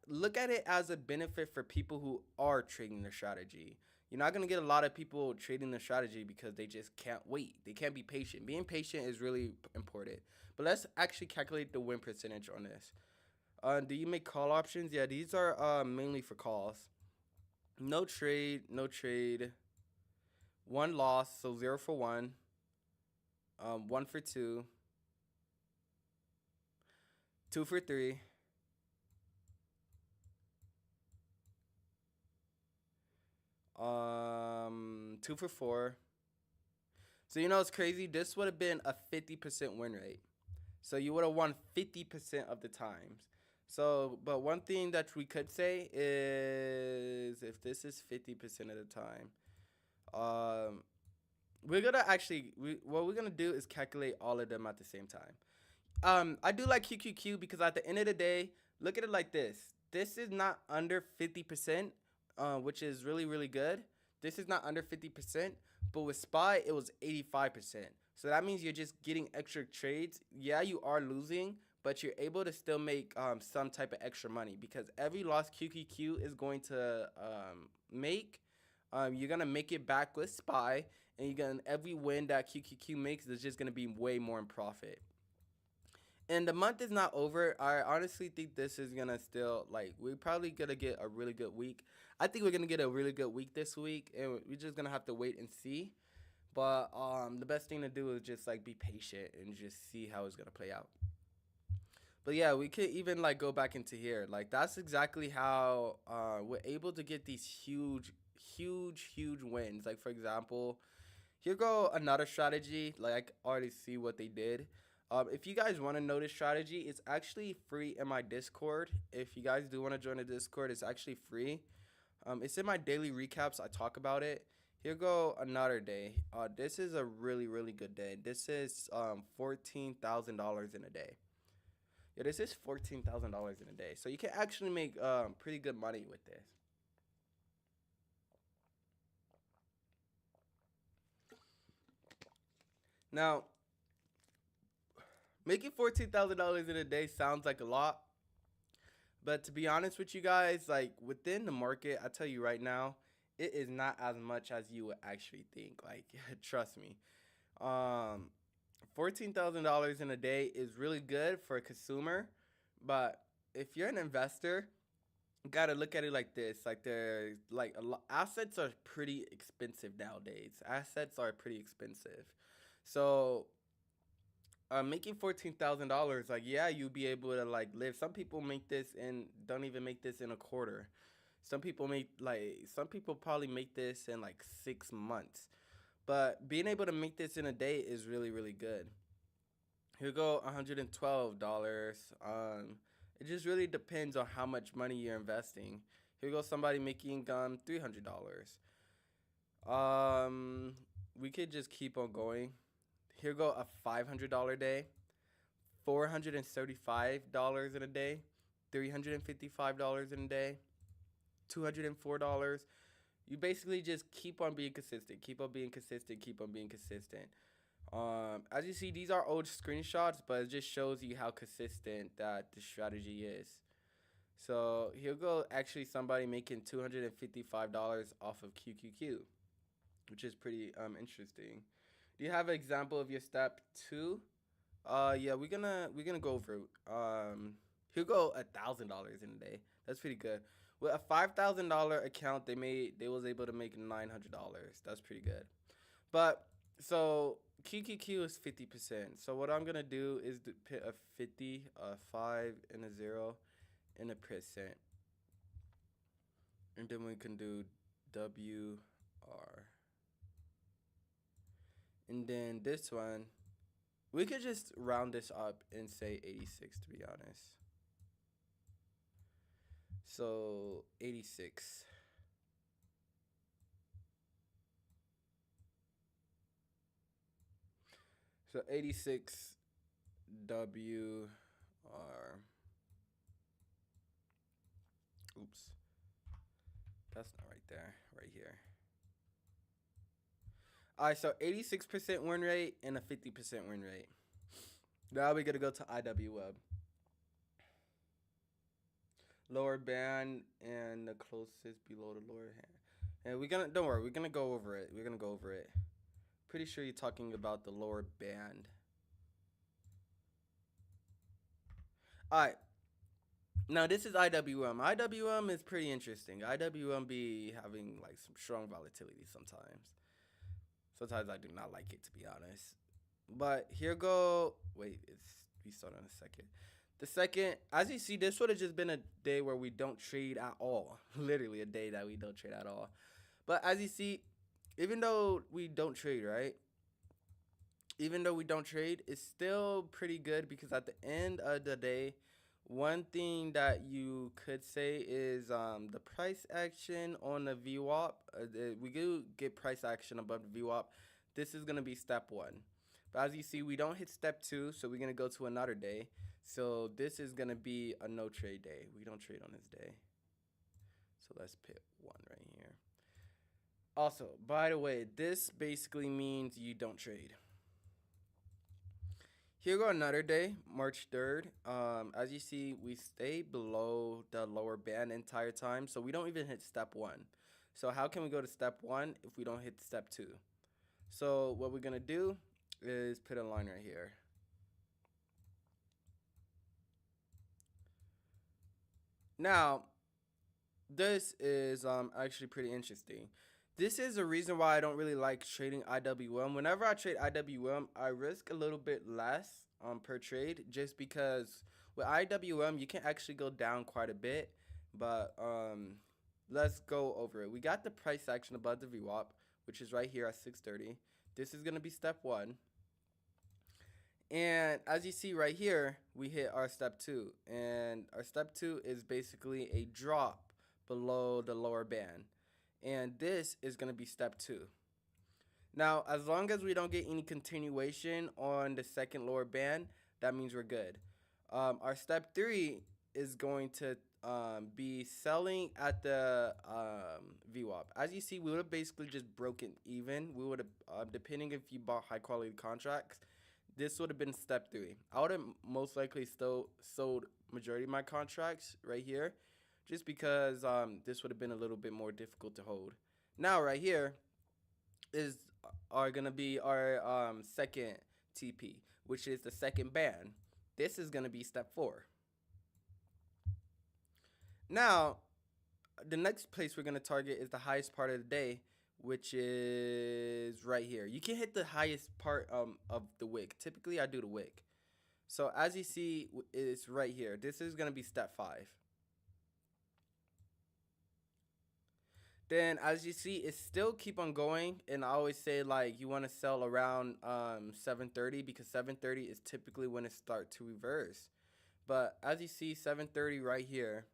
look at it as a benefit for people who are trading the strategy. You're not going to get a lot of people trading the strategy because they just can't wait. They can't be patient. Being patient is really important. But let's actually calculate the win percentage on this. Do you make call options? Yeah, these are mainly for calls. No trade, no trade. One loss, so 0 for 1. 1 for 2. Two for three. 2 for 4. So you know it's crazy. This would have been a 50% win rate. So you would have won 50% of the times. So, but one thing that we could say is if this is 50% of the time, um, we're gonna actually what we're gonna do is calculate all of them at the same time. I do like QQQ because at the end of the day, look at it like this. This is not under 50%, which is really really good. This is not under 50%, but with Spy it was 85%. So that means you're just getting extra trades. Yeah, you are losing, but you're able to still make some type of extra money because every loss QQQ is going to make, you're gonna make it back with Spy, and you're gonna every win that QQQ makes is just gonna be way more in profit. And the month is not over. I honestly think this is gonna still like we're probably gonna get a really good week. I think we're gonna get a really good week this week, and we're just gonna have to wait and see. But the best thing to do is just like be patient and just see how it's gonna play out. But yeah, we could even like go back into here. Like that's exactly how we're able to get these huge wins. Like for example, here go another strategy. Like I already see what they did. If you guys want to know this strategy, it's actually free in my Discord. If you guys do want to join the Discord, it's actually free. It's in my daily recaps. I talk about it. Here go another day. This is a really good day. This is $14,000 in a day. Yeah, this is $14,000 in a day. So you can actually make pretty good money with this. Now, making $14,000 in a day sounds like a lot, but to be honest with you guys, like within the market, I tell you right now, it is not as much as you would actually think. Like, trust me. Um, $14,000 in a day is really good for a consumer, but if you're an investor, you gotta look at it like this. Like they're like assets are pretty expensive nowadays. Assets are pretty expensive, so making $14,000, like yeah, you'll be able to like live. Some people make this and don't even make this in a quarter. Some people probably make this in like 6 months. But being able to make this in a day is really good. Here go $112. It just really depends on how much money you're investing. Here goes somebody making $300. Um, we could just keep on going. Here go a $500 day, $435 in a day, $355 in a day, $204. You basically just keep on being consistent, keep on being consistent, keep on being consistent. As you see, these are old screenshots, but it just shows you how consistent that the strategy is. So here go actually somebody making $255 off of QQQ, which is pretty interesting. Do you have an example of your step two? Yeah, we're gonna go over. Here go $1,000 in a day. That's pretty good. With a $5,000 account, they was able to make $900. That's pretty good. But so QQQ is 50%. So what I'm gonna do is put a 50, a 5, and a 0, and a percent, and then we can do WR. And then this one, we could just round this up and say 86 to be honest. So 86. So 86 WR. Oops. That's not right there. Right here. Alright, so 86% win rate and a 50% win rate. Now we're gonna go to IWWeb. Lower band and the closest below the lower hand. And don't worry, we're gonna go over it. We're gonna go over it. Pretty sure you're talking about the lower band. Alright. Now this is IWM. IWM is pretty interesting. IWM be having like some strong volatility sometimes. Sometimes I do not like it to be honest. But here go. Wait, we start in a second. The second, as you see, this would have just been a day where we don't trade at all. Literally a day that we don't trade at all. But as you see, even though we don't trade, right? Even though we don't trade, it's still pretty good because at the end of the day, one thing that you could say is the price action on the VWAP. We do get price action above the VWAP. This is going to be step one. But as you see, we don't hit step two, so we're going to go to another day. So this is going to be a no trade day. We don't trade on this day. So let's pick one right here. Also, by the way, this basically means you don't trade. Here go another day, March 3rd. As you see, we stay below the lower band the entire time, so we don't even hit step one. So how can we go to step one if we don't hit step two? So what we're gonna do is put a line right here. Now, this is actually pretty interesting. This is a reason why I don't really like trading IWM. Whenever I trade IWM, I risk a little bit less per trade just because with IWM, you can actually go down quite a bit. But let's go over it. We got the price action above the VWAP, which is right here at 630. This is going to be step one. And as you see right here, we hit our step two. And our step two is basically a drop below the lower band. And this is going to be step two. Now, as long as we don't get any continuation on the second lower band, that means we're good. Our step three is going to be selling at the VWAP. As you see, we would have basically just broken even. We would have, depending if you bought high quality contracts, this would have been step three. I would have most likely still sold majority of my contracts right here, just because this would have been a little bit more difficult to hold. Now right here are gonna be our second TP, which is the second band. This is gonna be step four. Now, the next place we're gonna target is the highest part of the day, which is right here. You can hit the highest part of the wick. Typically, I do the wick. So as you see, it's right here. This is gonna be step five. Then as you see, it still keep on going, and I always say like you want to sell around 7:30 because 7:30 is typically when it start to reverse. But as you see, 7:30 right here,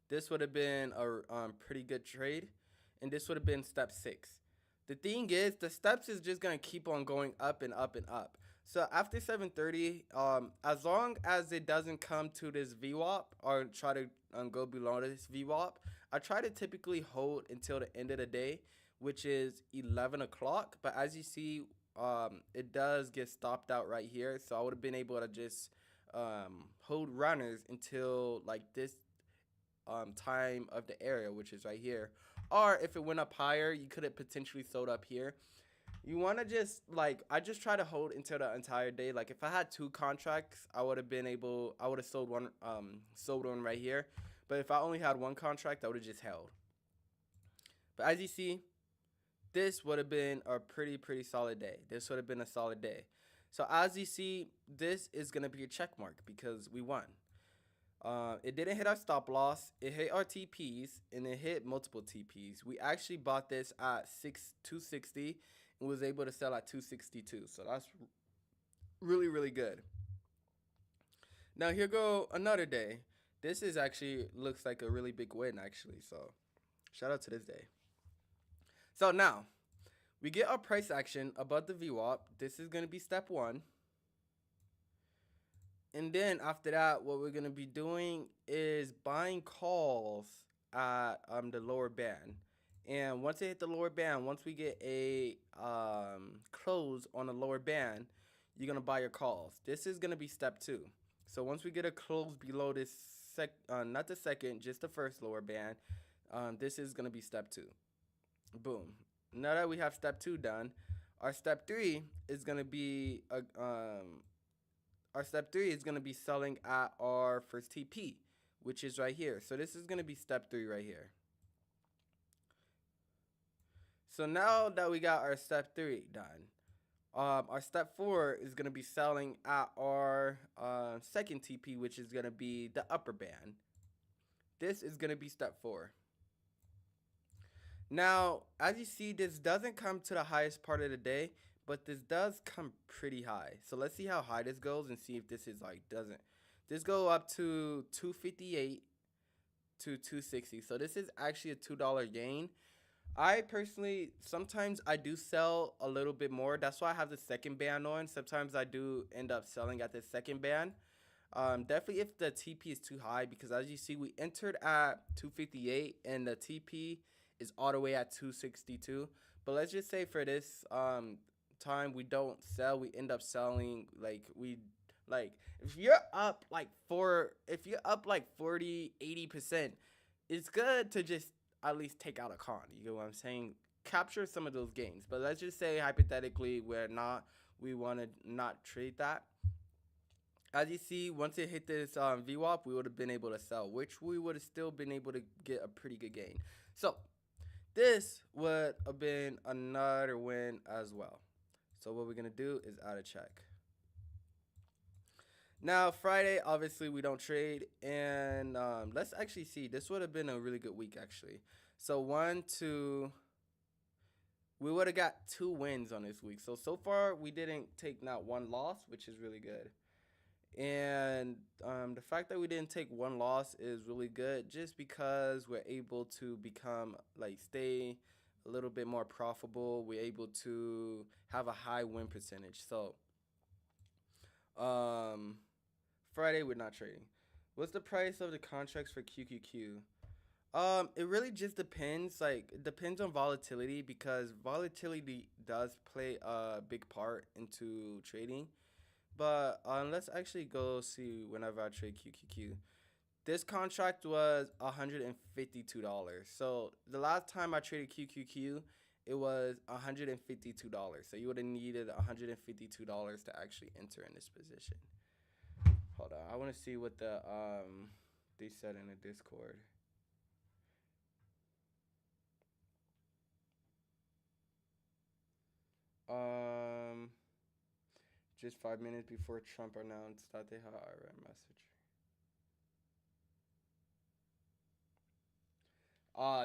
this would have been a pretty good trade, and this would have been step six. The thing is, the steps is just gonna keep on going up and up and up. So after 7:30, as long as it doesn't come to this VWAP or try to go below this VWAP, I try to typically hold until the end of the day, which is 11 o'clock. But as you see, it does get stopped out right here. So I would have been able to just hold runners until like this time of the area, which is right here. Or if it went up higher, you could have potentially sold up here. You want to just like, I just try to hold until the entire day. Like if I had two contracts, I would have sold one right here. But if I only had one contract, I would have just held. But as you see, this would have been a pretty solid day. This would have been a solid day. So as you see, this is going to be a check mark because we won. It didn't hit our stop loss. It hit our TPs, and it hit multiple TPs. We actually bought this at 260 and was able to sell at 262. So that's really good. Now here go another day. This is actually looks like a really big win actually. So shout out to this day. So now we get our price action above the VWAP. This is going to be step one. And then after that, what we're going to be doing is buying calls at the lower band. And once it hit the lower band, once we get a close on the lower band, you're going to buy your calls. This is going to be step two. So once we get a close below this, not the second, just the first lower band, this is going to be step two. Boom. Now that we have step two done, our step three is going to be selling at our first TP, which is right here. So this is going to be step three right here. So now that we got our step three done, Our step four is going to be selling at our second TP, which is going to be the upper band. This is going to be step four. Now, as you see, this doesn't come to the highest part of the day, but this does come pretty high. So let's see how high this goes and see if this is like doesn't. This go up to 258 to 260. So this is actually a $2 gain. I personally, sometimes I do sell a little bit more. That's why I have the second band on. Sometimes I do end up selling at the second band. Definitely if the TP is too high, because as you see, we entered at 258 and the TP is all the way at 262. But let's just say for this time we don't sell, we end up selling like if you're up like if you're up like 40, 80%, it's good to just at least take out a con. You know what I'm saying? Capture some of those gains. But let's just say hypothetically we want to not trade that. As you see, once it hit this VWAP, we would have been able to sell, which we would have still been able to get a pretty good gain. So this would have been another win as well. So what we're going to do is add a check. Now, Friday, obviously, we don't trade. And let's actually see. This would have been a really good week, actually. So we would have got 2 wins on this week. So far, we didn't take not one loss, which is really good. And the fact that we didn't take one loss is really good, just because we're able to stay a little bit more profitable. We're able to have a high win percentage. So Friday we're not trading. What's the price of the contracts for QQQ? It really just depends. Like, it depends on volatility, because volatility does play a big part into trading. But let's actually go see whenever I trade QQQ. This contract was $152. So the last time I traded QQQ, it was $152. So you would have needed $152 to actually enter in this position. Hold on, I want to see what they said in the Discord. Just 5 minutes before Trump announced that they had Iran message.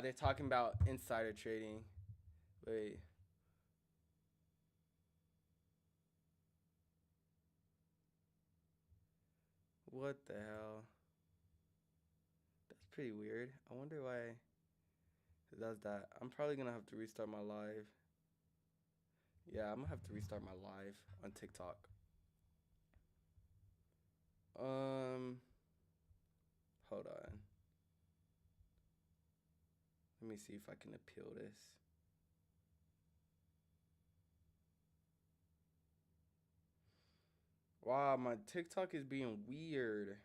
They're talking about insider trading. Wait. What the hell? That's pretty weird. I wonder why it does that. I'm probably gonna have to restart my live. Yeah, I'm gonna have to restart my live on TikTok. Hold on. Let me see if I can appeal this. Wow, my TikTok is being weird.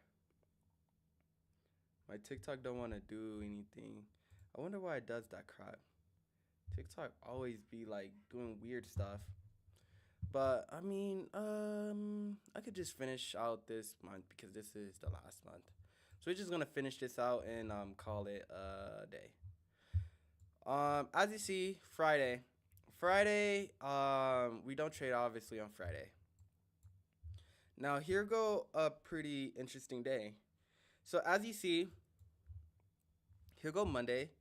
My TikTok don't want to do anything. I wonder why it does that crap. TikTok always be like doing weird stuff. But I mean, I could just finish out this month, because this is the last month. So we're just gonna finish this out and call it a day. As you see, Friday, we don't trade obviously on Friday. Now here go a pretty interesting day. So as you see, here go Monday.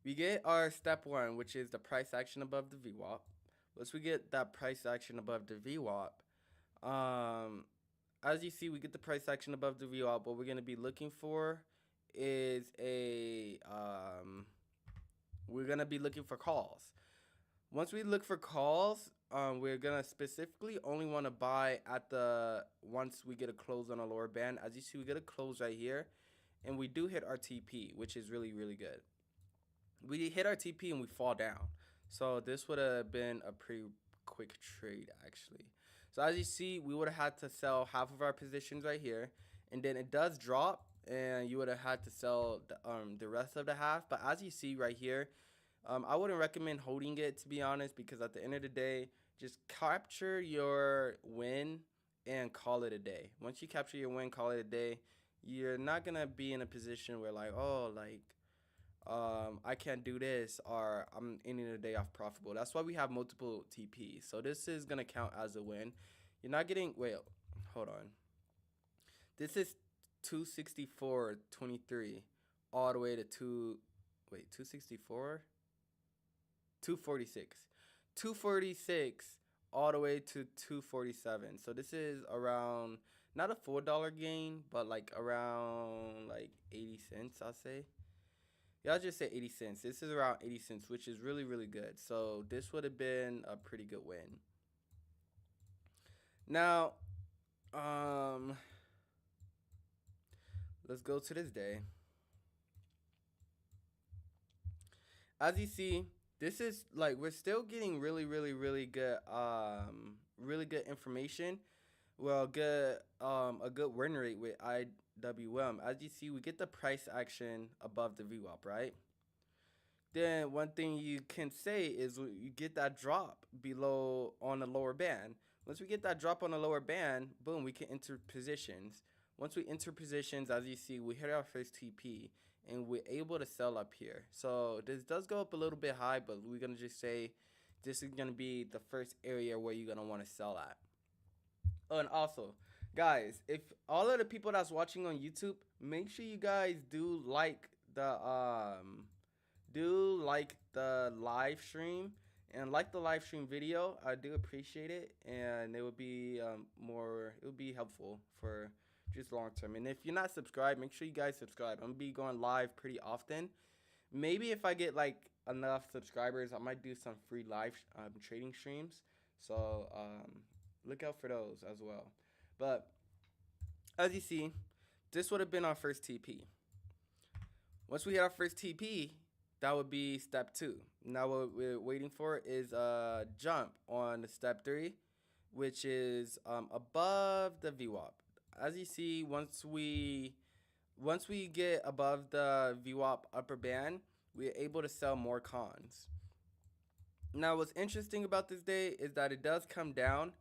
We get our step one, which is the price action above the VWAP. Once we get that price action above the VWAP, as you see, we get the price action above the VWAP. What we're gonna be looking for is we're gonna be looking for calls. Once we look for calls, we're gonna specifically only want to buy at once we get a close on a lower band. As you see, we get a close right here, and we do hit our TP, which is really, really good. We hit our TP and we fall down. So this would have been a pretty quick trade, actually. So as you see, we would have had to sell half of our positions right here, and then it does drop, and you would have had to sell the rest of the half. But as you see right here, I wouldn't recommend holding it, to be honest, because at the end of the day, just capture your win and call it a day. Once you capture your win, call it a day. You're not gonna be in a position where like, oh, like I can't do this, or I'm ending the day off profitable. That's why we have multiple TPs. So this is gonna count as a win. You're not getting, wait, hold on. This is 264.23 all the way to 264? 246. 246 all the way to 247. So this is around not a $4 gain, but like around like 80 cents, I'll say. Yeah, I'll just say 80 cents. This is around 80 cents, which is really, really good. So this would have been a pretty good win. Now, um, let's go to this day. As you see, this is like we're still getting really, really, really good information. Well, good a good win rate with IWM. As you see, we get the price action above the VWAP, right? Then one thing you can say is you get that drop below on the lower band. Once we get that drop on the lower band, boom, we can enter positions. Once we enter positions, as you see, we hit our first TP and we're able to sell up here. So this does go up a little bit high, but we're gonna just say this is gonna be the first area where you're gonna want to sell at. Oh, and also, guys, if all of the people that's watching on YouTube, make sure you guys do like the live stream and like the live stream video. I do appreciate it, and it would be it would be helpful for just long term. And if you're not subscribed, make sure you guys subscribe. I'm gonna be going live pretty often. Maybe if I get like enough subscribers, I might do some free live trading streams. So look out for those as well. But as you see, this would have been our first TP. Once we hit our first TP, that would be step 2. Now what we're waiting for is a jump on the step 3, which is above the VWAP. As you see, once we get above the VWAP upper band, we're able to sell more cons. Now what's interesting about this day is that it does come down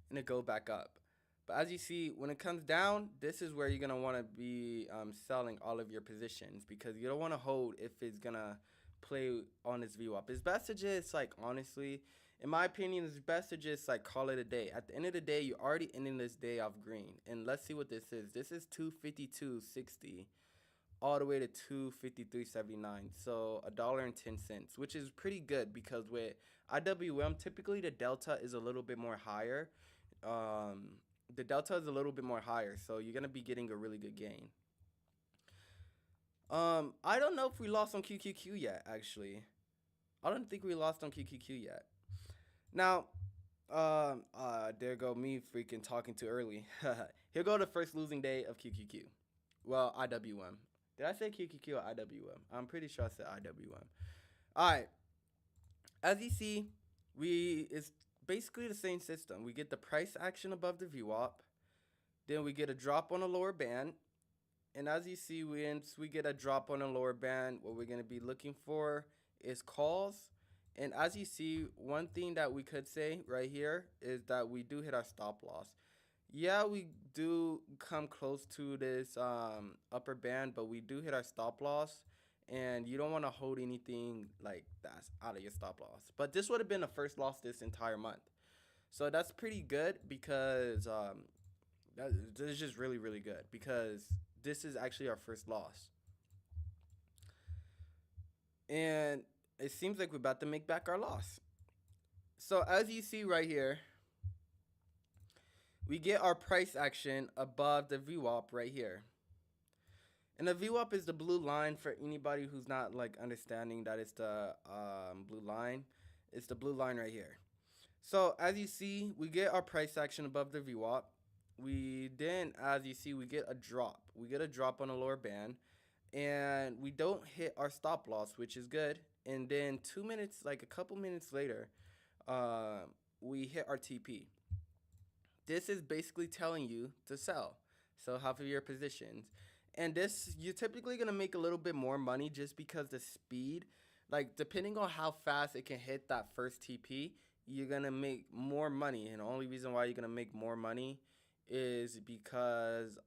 and it go back up. But as you see, when it comes down, this is where you're going to want to be selling all of your positions, because you don't want to hold if it's going to play on this VWAP. It's best to just, like, honestly, in my opinion, it's best to just, like, call it a day. At the end of the day, you're already ending this day off green. And let's see what this is. This is 252.60 all the way to 253.79. So $1.10, which is pretty good, because with IWM, typically the delta is a little bit more higher. The delta is a little bit more higher, so you're gonna be getting a really good gain. I don't know if we lost on QQQ yet. Actually, I don't think we lost on QQQ yet. Now, there go me freaking talking too early. Here go the first losing day of QQQ. Well, IWM. Did I say QQQ or IWM? I'm pretty sure I said IWM. All right. As you see, it's basically the same system. We get the price action above the VWAP, then we get a drop on the lower band, and as you see, once we get a drop on the lower band, what we're going to be looking for is calls. And as you see, one thing that we could say right here is that we do hit our stop loss. Yeah, we do come close to this upper band, but we do hit our stop loss, and you don't want to hold anything like that's out of your stop loss. But this would have been the first loss this entire month, so that's pretty good, because that is just really, really good, because this is actually our first loss, and it seems like we're about to make back our loss. So as you see right here, we get our price action above the VWAP right here. And the VWAP is the blue line. For anybody who's not like understanding that it's the blue line, it's the blue line right here. So as you see, we get our price action above the VWAP. As you see, we get a drop. We get a drop on the lower band, and we don't hit our stop loss, which is good. And then 2 minutes, like a couple minutes later, we hit our TP. This is basically telling you to sell. So half of your positions. And this, you're typically going to make a little bit more money, just because the speed, like depending on how fast it can hit that first TP, you're going to make more money. And the only reason why you're going to make more money is because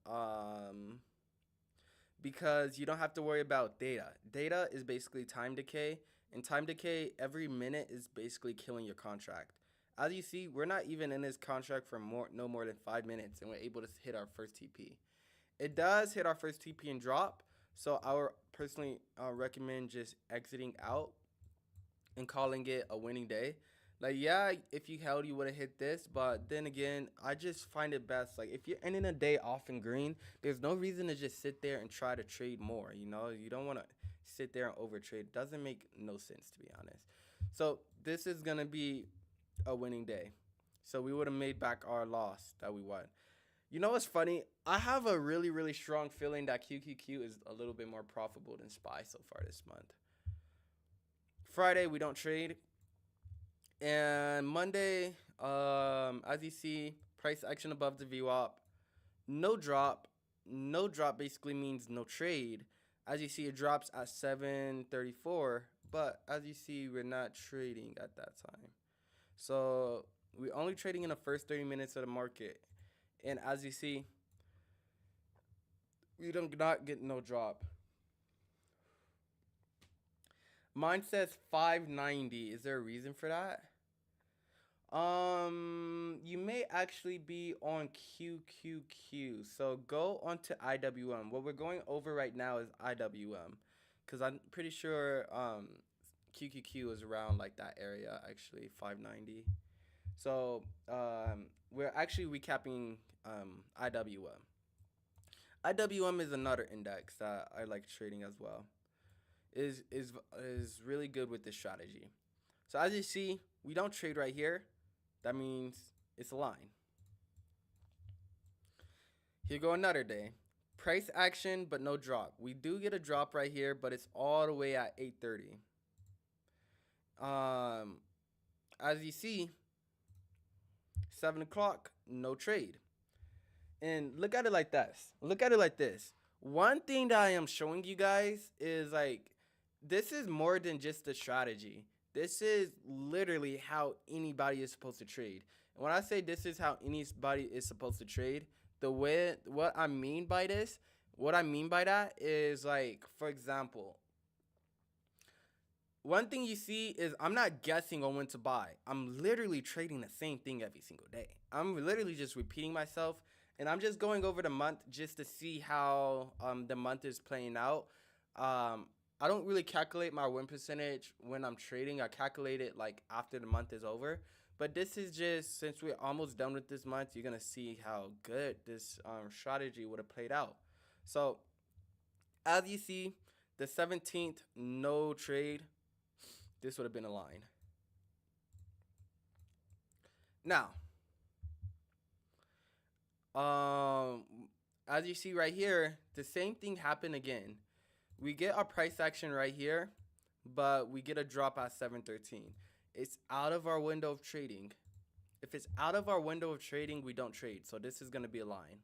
because you don't have to worry about data. Data is basically time decay, and time decay every minute is basically killing your contract. As you see, we're not even in this contract for no more than 5 minutes, and we're able to hit our first TP. It does hit our first TP and drop, so I would personally recommend just exiting out and calling it a winning day. Like, yeah, if you held, you would have hit this, but then again, I just find it best. Like, if you're ending a day off in green, there's no reason to just sit there and try to trade more. You know, you don't want to sit there and overtrade. It doesn't make no sense, to be honest. So this is gonna be a winning day. So we would have made back our loss that we won. You know what's funny? I have a really, really strong feeling that QQQ is a little bit more profitable than SPY so far this month. Friday, we don't trade. And Monday, as you see, price action above the VWAP. No drop. No drop basically means no trade. As you see, it drops at 734. But as you see, we're not trading at that time. So we're only trading in the first 30 minutes of the market. And as you see, we do not get no drop. Mine says 590. Is there a reason for that? You may actually be on QQQ. So go onto IWM. What we're going over right now is IWM, because I'm pretty sure QQQ is around like that area actually 590. So we're actually recapping IWM. IWM is another index that I like trading as well. Is really good with this strategy. So as you see, we don't trade right here. That means it's a line. Here go another day. Price action, but no drop. We do get a drop right here, but it's all the way at 830. As you see, 7 o'clock, no trade. And look at it like this. Look at it like this. One thing that I am showing you guys is like, this is more than just a strategy. This is literally how anybody is supposed to trade. And when I say this is how anybody is supposed to trade, what I mean by that is like, for example, one thing you see is I'm not guessing on when to buy. I'm literally trading the same thing every single day. I'm literally just repeating myself, and I'm just going over the month just to see how the month is playing out. I don't really calculate my win percentage when I'm trading. I calculate it like after the month is over. But this is just, since we're almost done with this month, you're going to see how good this strategy would have played out. So as you see, the 17th, no trade. This would have been a line. Now, as you see right here, the same thing happened again. We get our price action right here, but we get a drop at 713. It's out of our window of trading. If it's out of our window of trading, we don't trade. So this is going to be a line.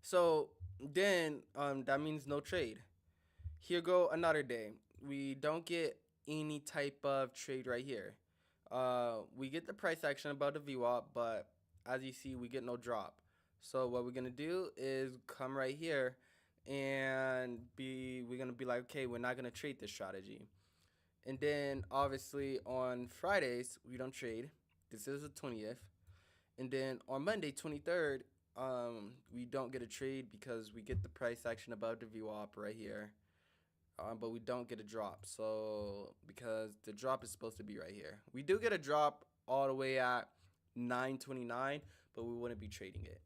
So then that means no trade. Here go another day. We don't get any type of trade right here. We get the price action above the VWAP, but as you see, we get no drop. So what we're going to do is come right here and we're going to be like, okay, we're not going to trade this strategy. And then obviously on Fridays, we don't trade. This is the 20th. And then on Monday, 23rd, we don't get a trade because we get the price action above the VWAP right here. But we don't get a drop. So because the drop is supposed to be right here. We do get a drop all the way at 929, but we wouldn't be trading it.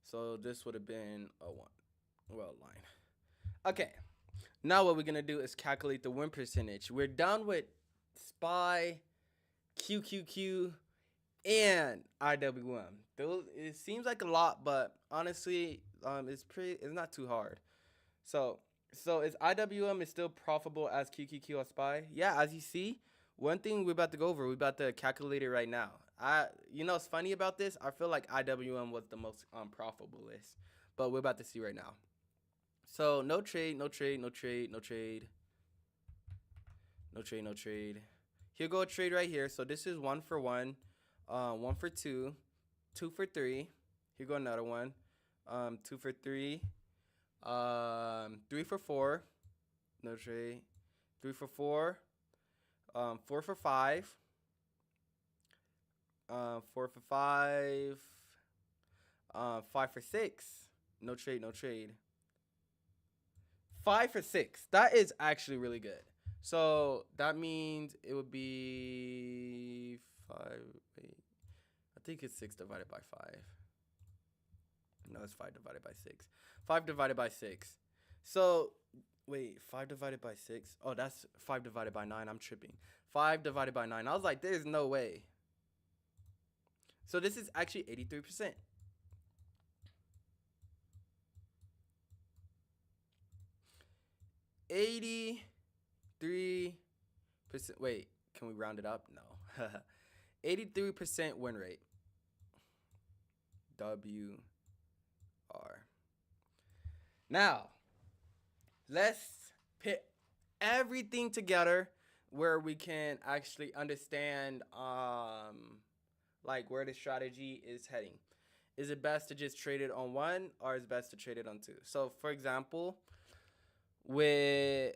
So this would have been a line. Okay. Now what we're going to do is calculate the win percentage. We're done with SPY, QQQ, and IWM. It seems like a lot, but honestly, it's not too hard. So is IWM is still profitable as QQQ or SPY? Yeah, as you see, one thing we're about to go over, we're about to calculate it right now. You know what's funny about this? I feel like IWM was the most profitable list, but we're about to see right now. So no trade, no trade, no trade, no trade, no trade, no trade. Here go a trade right here. So this is 1 for 1, 1 for 2, 2 for 3. Here go another one. Two for three. Three for four. No trade. Three for four. Four for five. Four for five. Five for six. No trade, no trade. Five for six. That is actually really good. So that means it would be five. Wait, I think it's six divided by five. No, it's five divided by six. Five divided by six. So wait, five divided by six. Oh, that's five divided by nine. I'm tripping. Five divided by nine. I was like, there's no way. So this is actually 83%. 83%. Wait, can we round it up? No. 83% win rate. WR. Now, let's put everything together where we can actually understand like where the strategy is heading. Is it best to just trade it on one, or is it best to trade it on two? So for example, with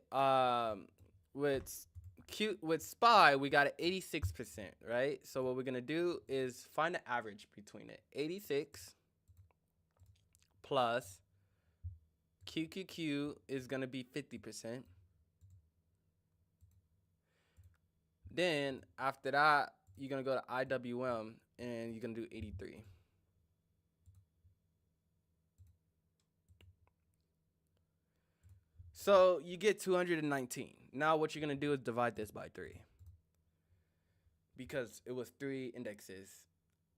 SPY, we got an 86%, right? So what we're gonna do is find the average between it. 86 plus QQQ is gonna be 50%. Then after that, you're gonna go to IWM and you're gonna do 83. So you get 219. Now what you're gonna do is divide this by 3, because it was 3 indexes.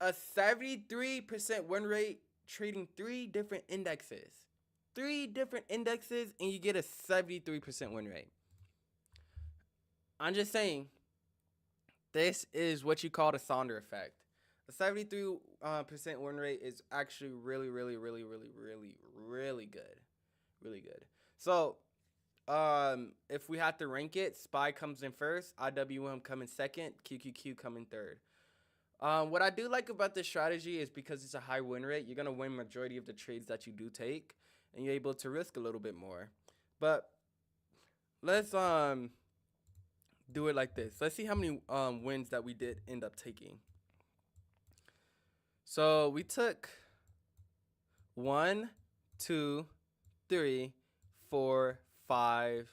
A 73% win rate trading 3 different indexes. 3 different indexes and you get a 73% win rate. I'm just saying, this is what you call the Sonder effect. A 73% win rate is actually really, really, really, really, really, really good. Really good. So if we had to rank it, SPY comes in first, IWM come in second, QQQ come in third. What I do like about this strategy is because it's a high win rate, you're gonna win majority of the trades that you do take, and you're able to risk a little bit more. But let's do it like this. Let's see how many wins that we did end up taking. So we took 1, 2, 3, 4, 5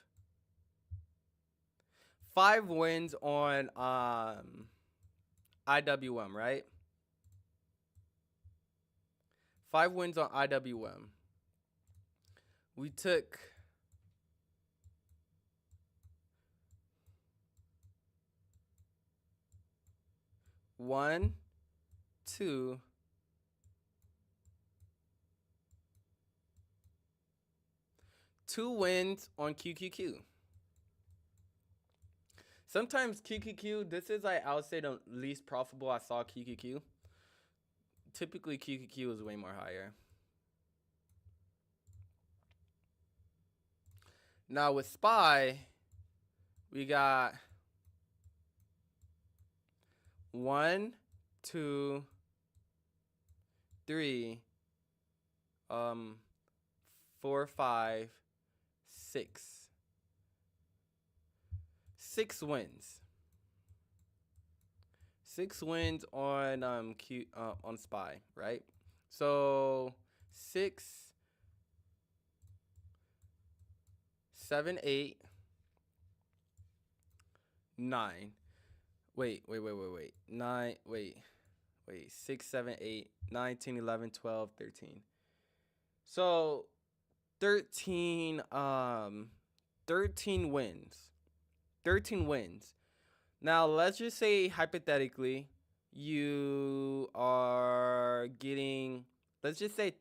wins on IWM, right? 5 wins on IWM. We took 1, 2, 2 wins on QQQ. Sometimes QQQ, this is I would say the least profitable I saw QQQ. Typically QQQ is way more higher. Now with SPY, we got 1, 2, 3, 4, 5, 6. 6 wins. 6 wins on on SPY, right? So 6, 7, 8, 9. Wait. 9, wait. 6, 7, 8, 9, 10, 11, 12, 13. So 13 wins. 13 wins. Now let's just say hypothetically you are getting, let's just say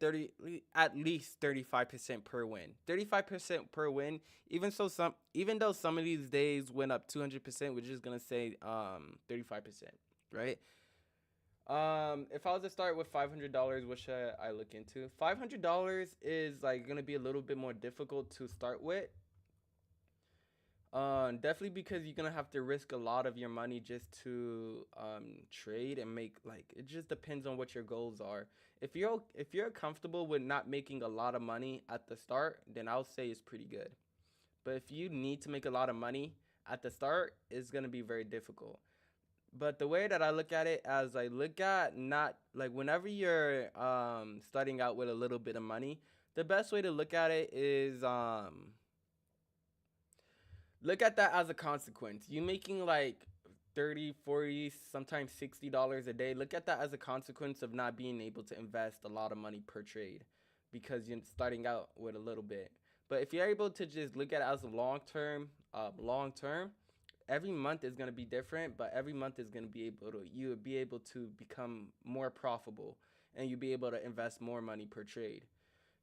at least 35% per win. 35% per win. Even though some of these days went up 200%, we're just gonna say 35%, right? If I was to start with $500, what should I look into? $500 is like gonna be a little bit more difficult to start with. Definitely because you're gonna have to risk a lot of your money just to trade and make, like, it just depends on what your goals are. If you're comfortable with not making a lot of money at the start, then I'll say it's pretty good. But if you need to make a lot of money at the start, it's gonna be very difficult. But the way that I look at it, as I look at, not like, whenever you're starting out with a little bit of money, the best way to look at it is look at that as a consequence. You making like 30, 40, sometimes $60 a day. Look at that as a consequence of not being able to invest a lot of money per trade because you're starting out with a little bit. But if you're able to just look at it as a long term, every month is going to be different, but every month is going to be able to, you would be able to become more profitable, and you'll be able to invest more money per trade.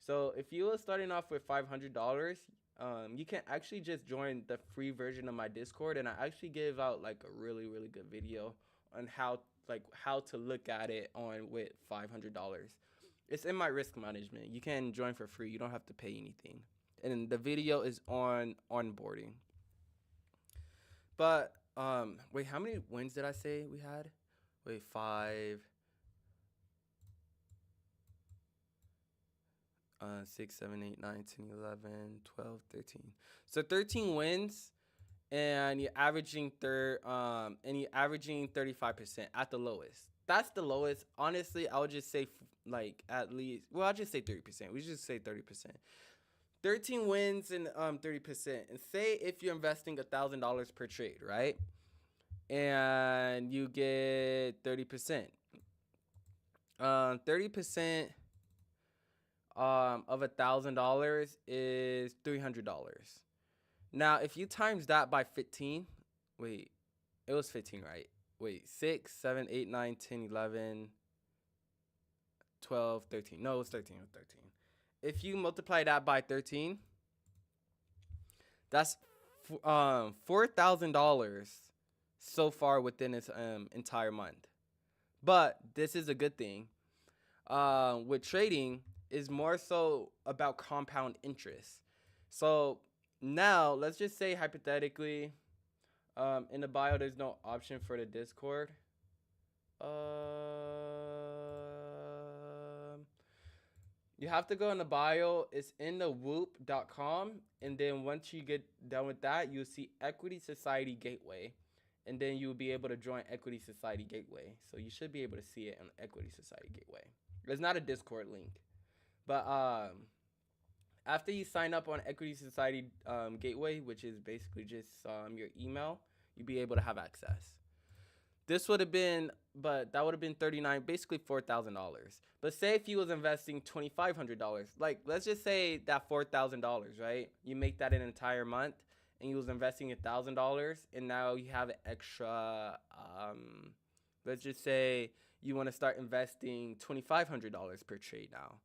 So if you were starting off with $500, you can actually just join the free version of my Discord, and I actually give out like a really really good video on how to look at it on with $500. It's in my risk management. You can join for free. You don't have to pay anything, and the video is on onboarding. But wait, how many wins did I say we had? Wait, five, 6, 7, 8, 9, 10, 11, 12, 13. So 13 wins, and you're averaging 35% at the lowest. That's the lowest. Honestly, I would just say like at least. Well, I'll just say 30%. We just say 30%. 13 wins and 30%. And say if you're investing $1,000 per trade, right? And you get 30%. 30% of $1,000 is $300. Now, if you times that by 15, wait, it was 15, right? Wait, 6, 7, 8, 9, 10, 11, 12, 13. No, it was 13. It was 13. If you multiply that by 13, that's $4,000 so far within its entire month. But this is a good thing. With trading, is more so about compound interest. So now let's just say hypothetically, in the bio there's no option for the Discord. You have to go in the bio. It's in the whoop.com. And then once you get done with that, you'll see Equity Society Gateway. And then you'll be able to join Equity Society Gateway. So you should be able to see it on Equity Society Gateway. There's not a Discord link. But after you sign up on Equity Society Gateway, which is basically just your email, you'll be able to have access. This would have been, but that would have been 39, basically $4,000. But say if you was investing $2,500, like let's just say that $4,000, right? You make that an entire month, and you was investing $1,000, and now you have an extra. Let's just say you want to start investing $2,500 per trade now.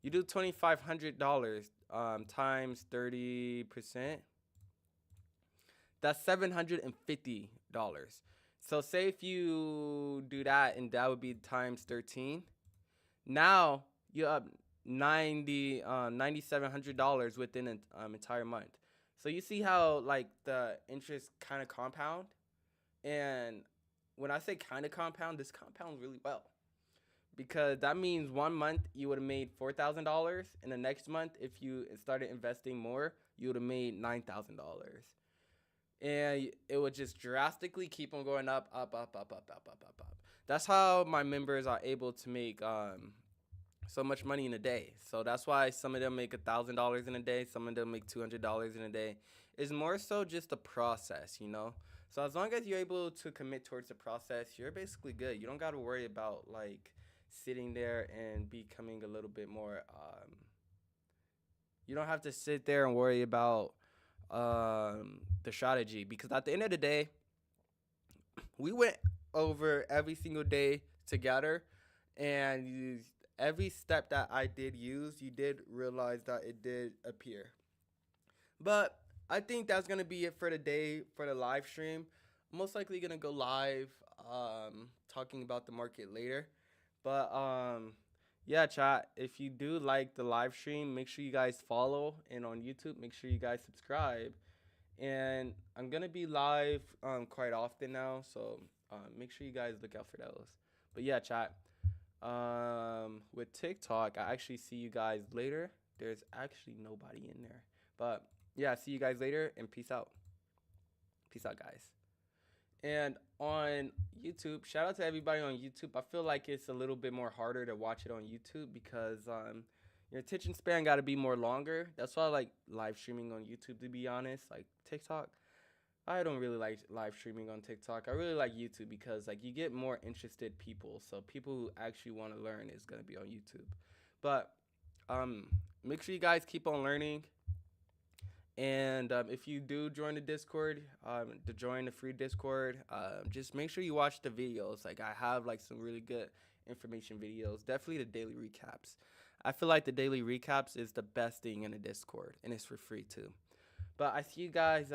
You do $2,500 times 30%. That's $750. So say if you do that, and that would be times 13. Now you're up $9,700 within an entire month. So you see how like the interest kind of compound, and when I say kind of compound, this compounds really well, because that means 1 month you would have made $4,000, and the next month, if you started investing more, you would have made $9,000. And it would just drastically keep on going up, up, up, up, up, up, up, up, up. That's how my members are able to make so much money in a day. So that's why some of them make $1,000 in a day, some of them make $200 in a day. It's more so just a process, you know. So as long as you're able to commit towards the process, you're basically good. You don't got to worry about like sitting there and becoming a little bit more. You don't have to sit there and worry about the strategy, because at the end of the day, we went over every single day together, and every step that I did use, you did realize that it did appear. But I think that's gonna be it for the day for the live stream. I'm most likely gonna go live talking about the market later. But yeah, chat, if you do like the live stream, make sure you guys follow, and on YouTube, make sure you guys subscribe. And I'm gonna be live quite often now, so make sure you guys look out for those. But yeah, chat. With TikTok, I actually see you guys later. There's actually nobody in there, but yeah, see you guys later and peace out. Peace out, guys. And on YouTube, shout out to everybody on YouTube. I feel like it's a little bit more harder to watch it on YouTube because your attention span got to be more longer. That's why I like live streaming on YouTube, to be honest. Like TikTok, I don't really like live streaming on TikTok. I really like YouTube because like you get more interested people. So people who actually want to learn is gonna be on YouTube. But um, make sure you guys keep on learning. And if you do join the Discord, to join the free Discord, just make sure you watch the videos. Like I have like some really good information videos. Definitely the daily recaps. I feel like the daily recaps is the best thing in the Discord, and it's for free too. But I see you guys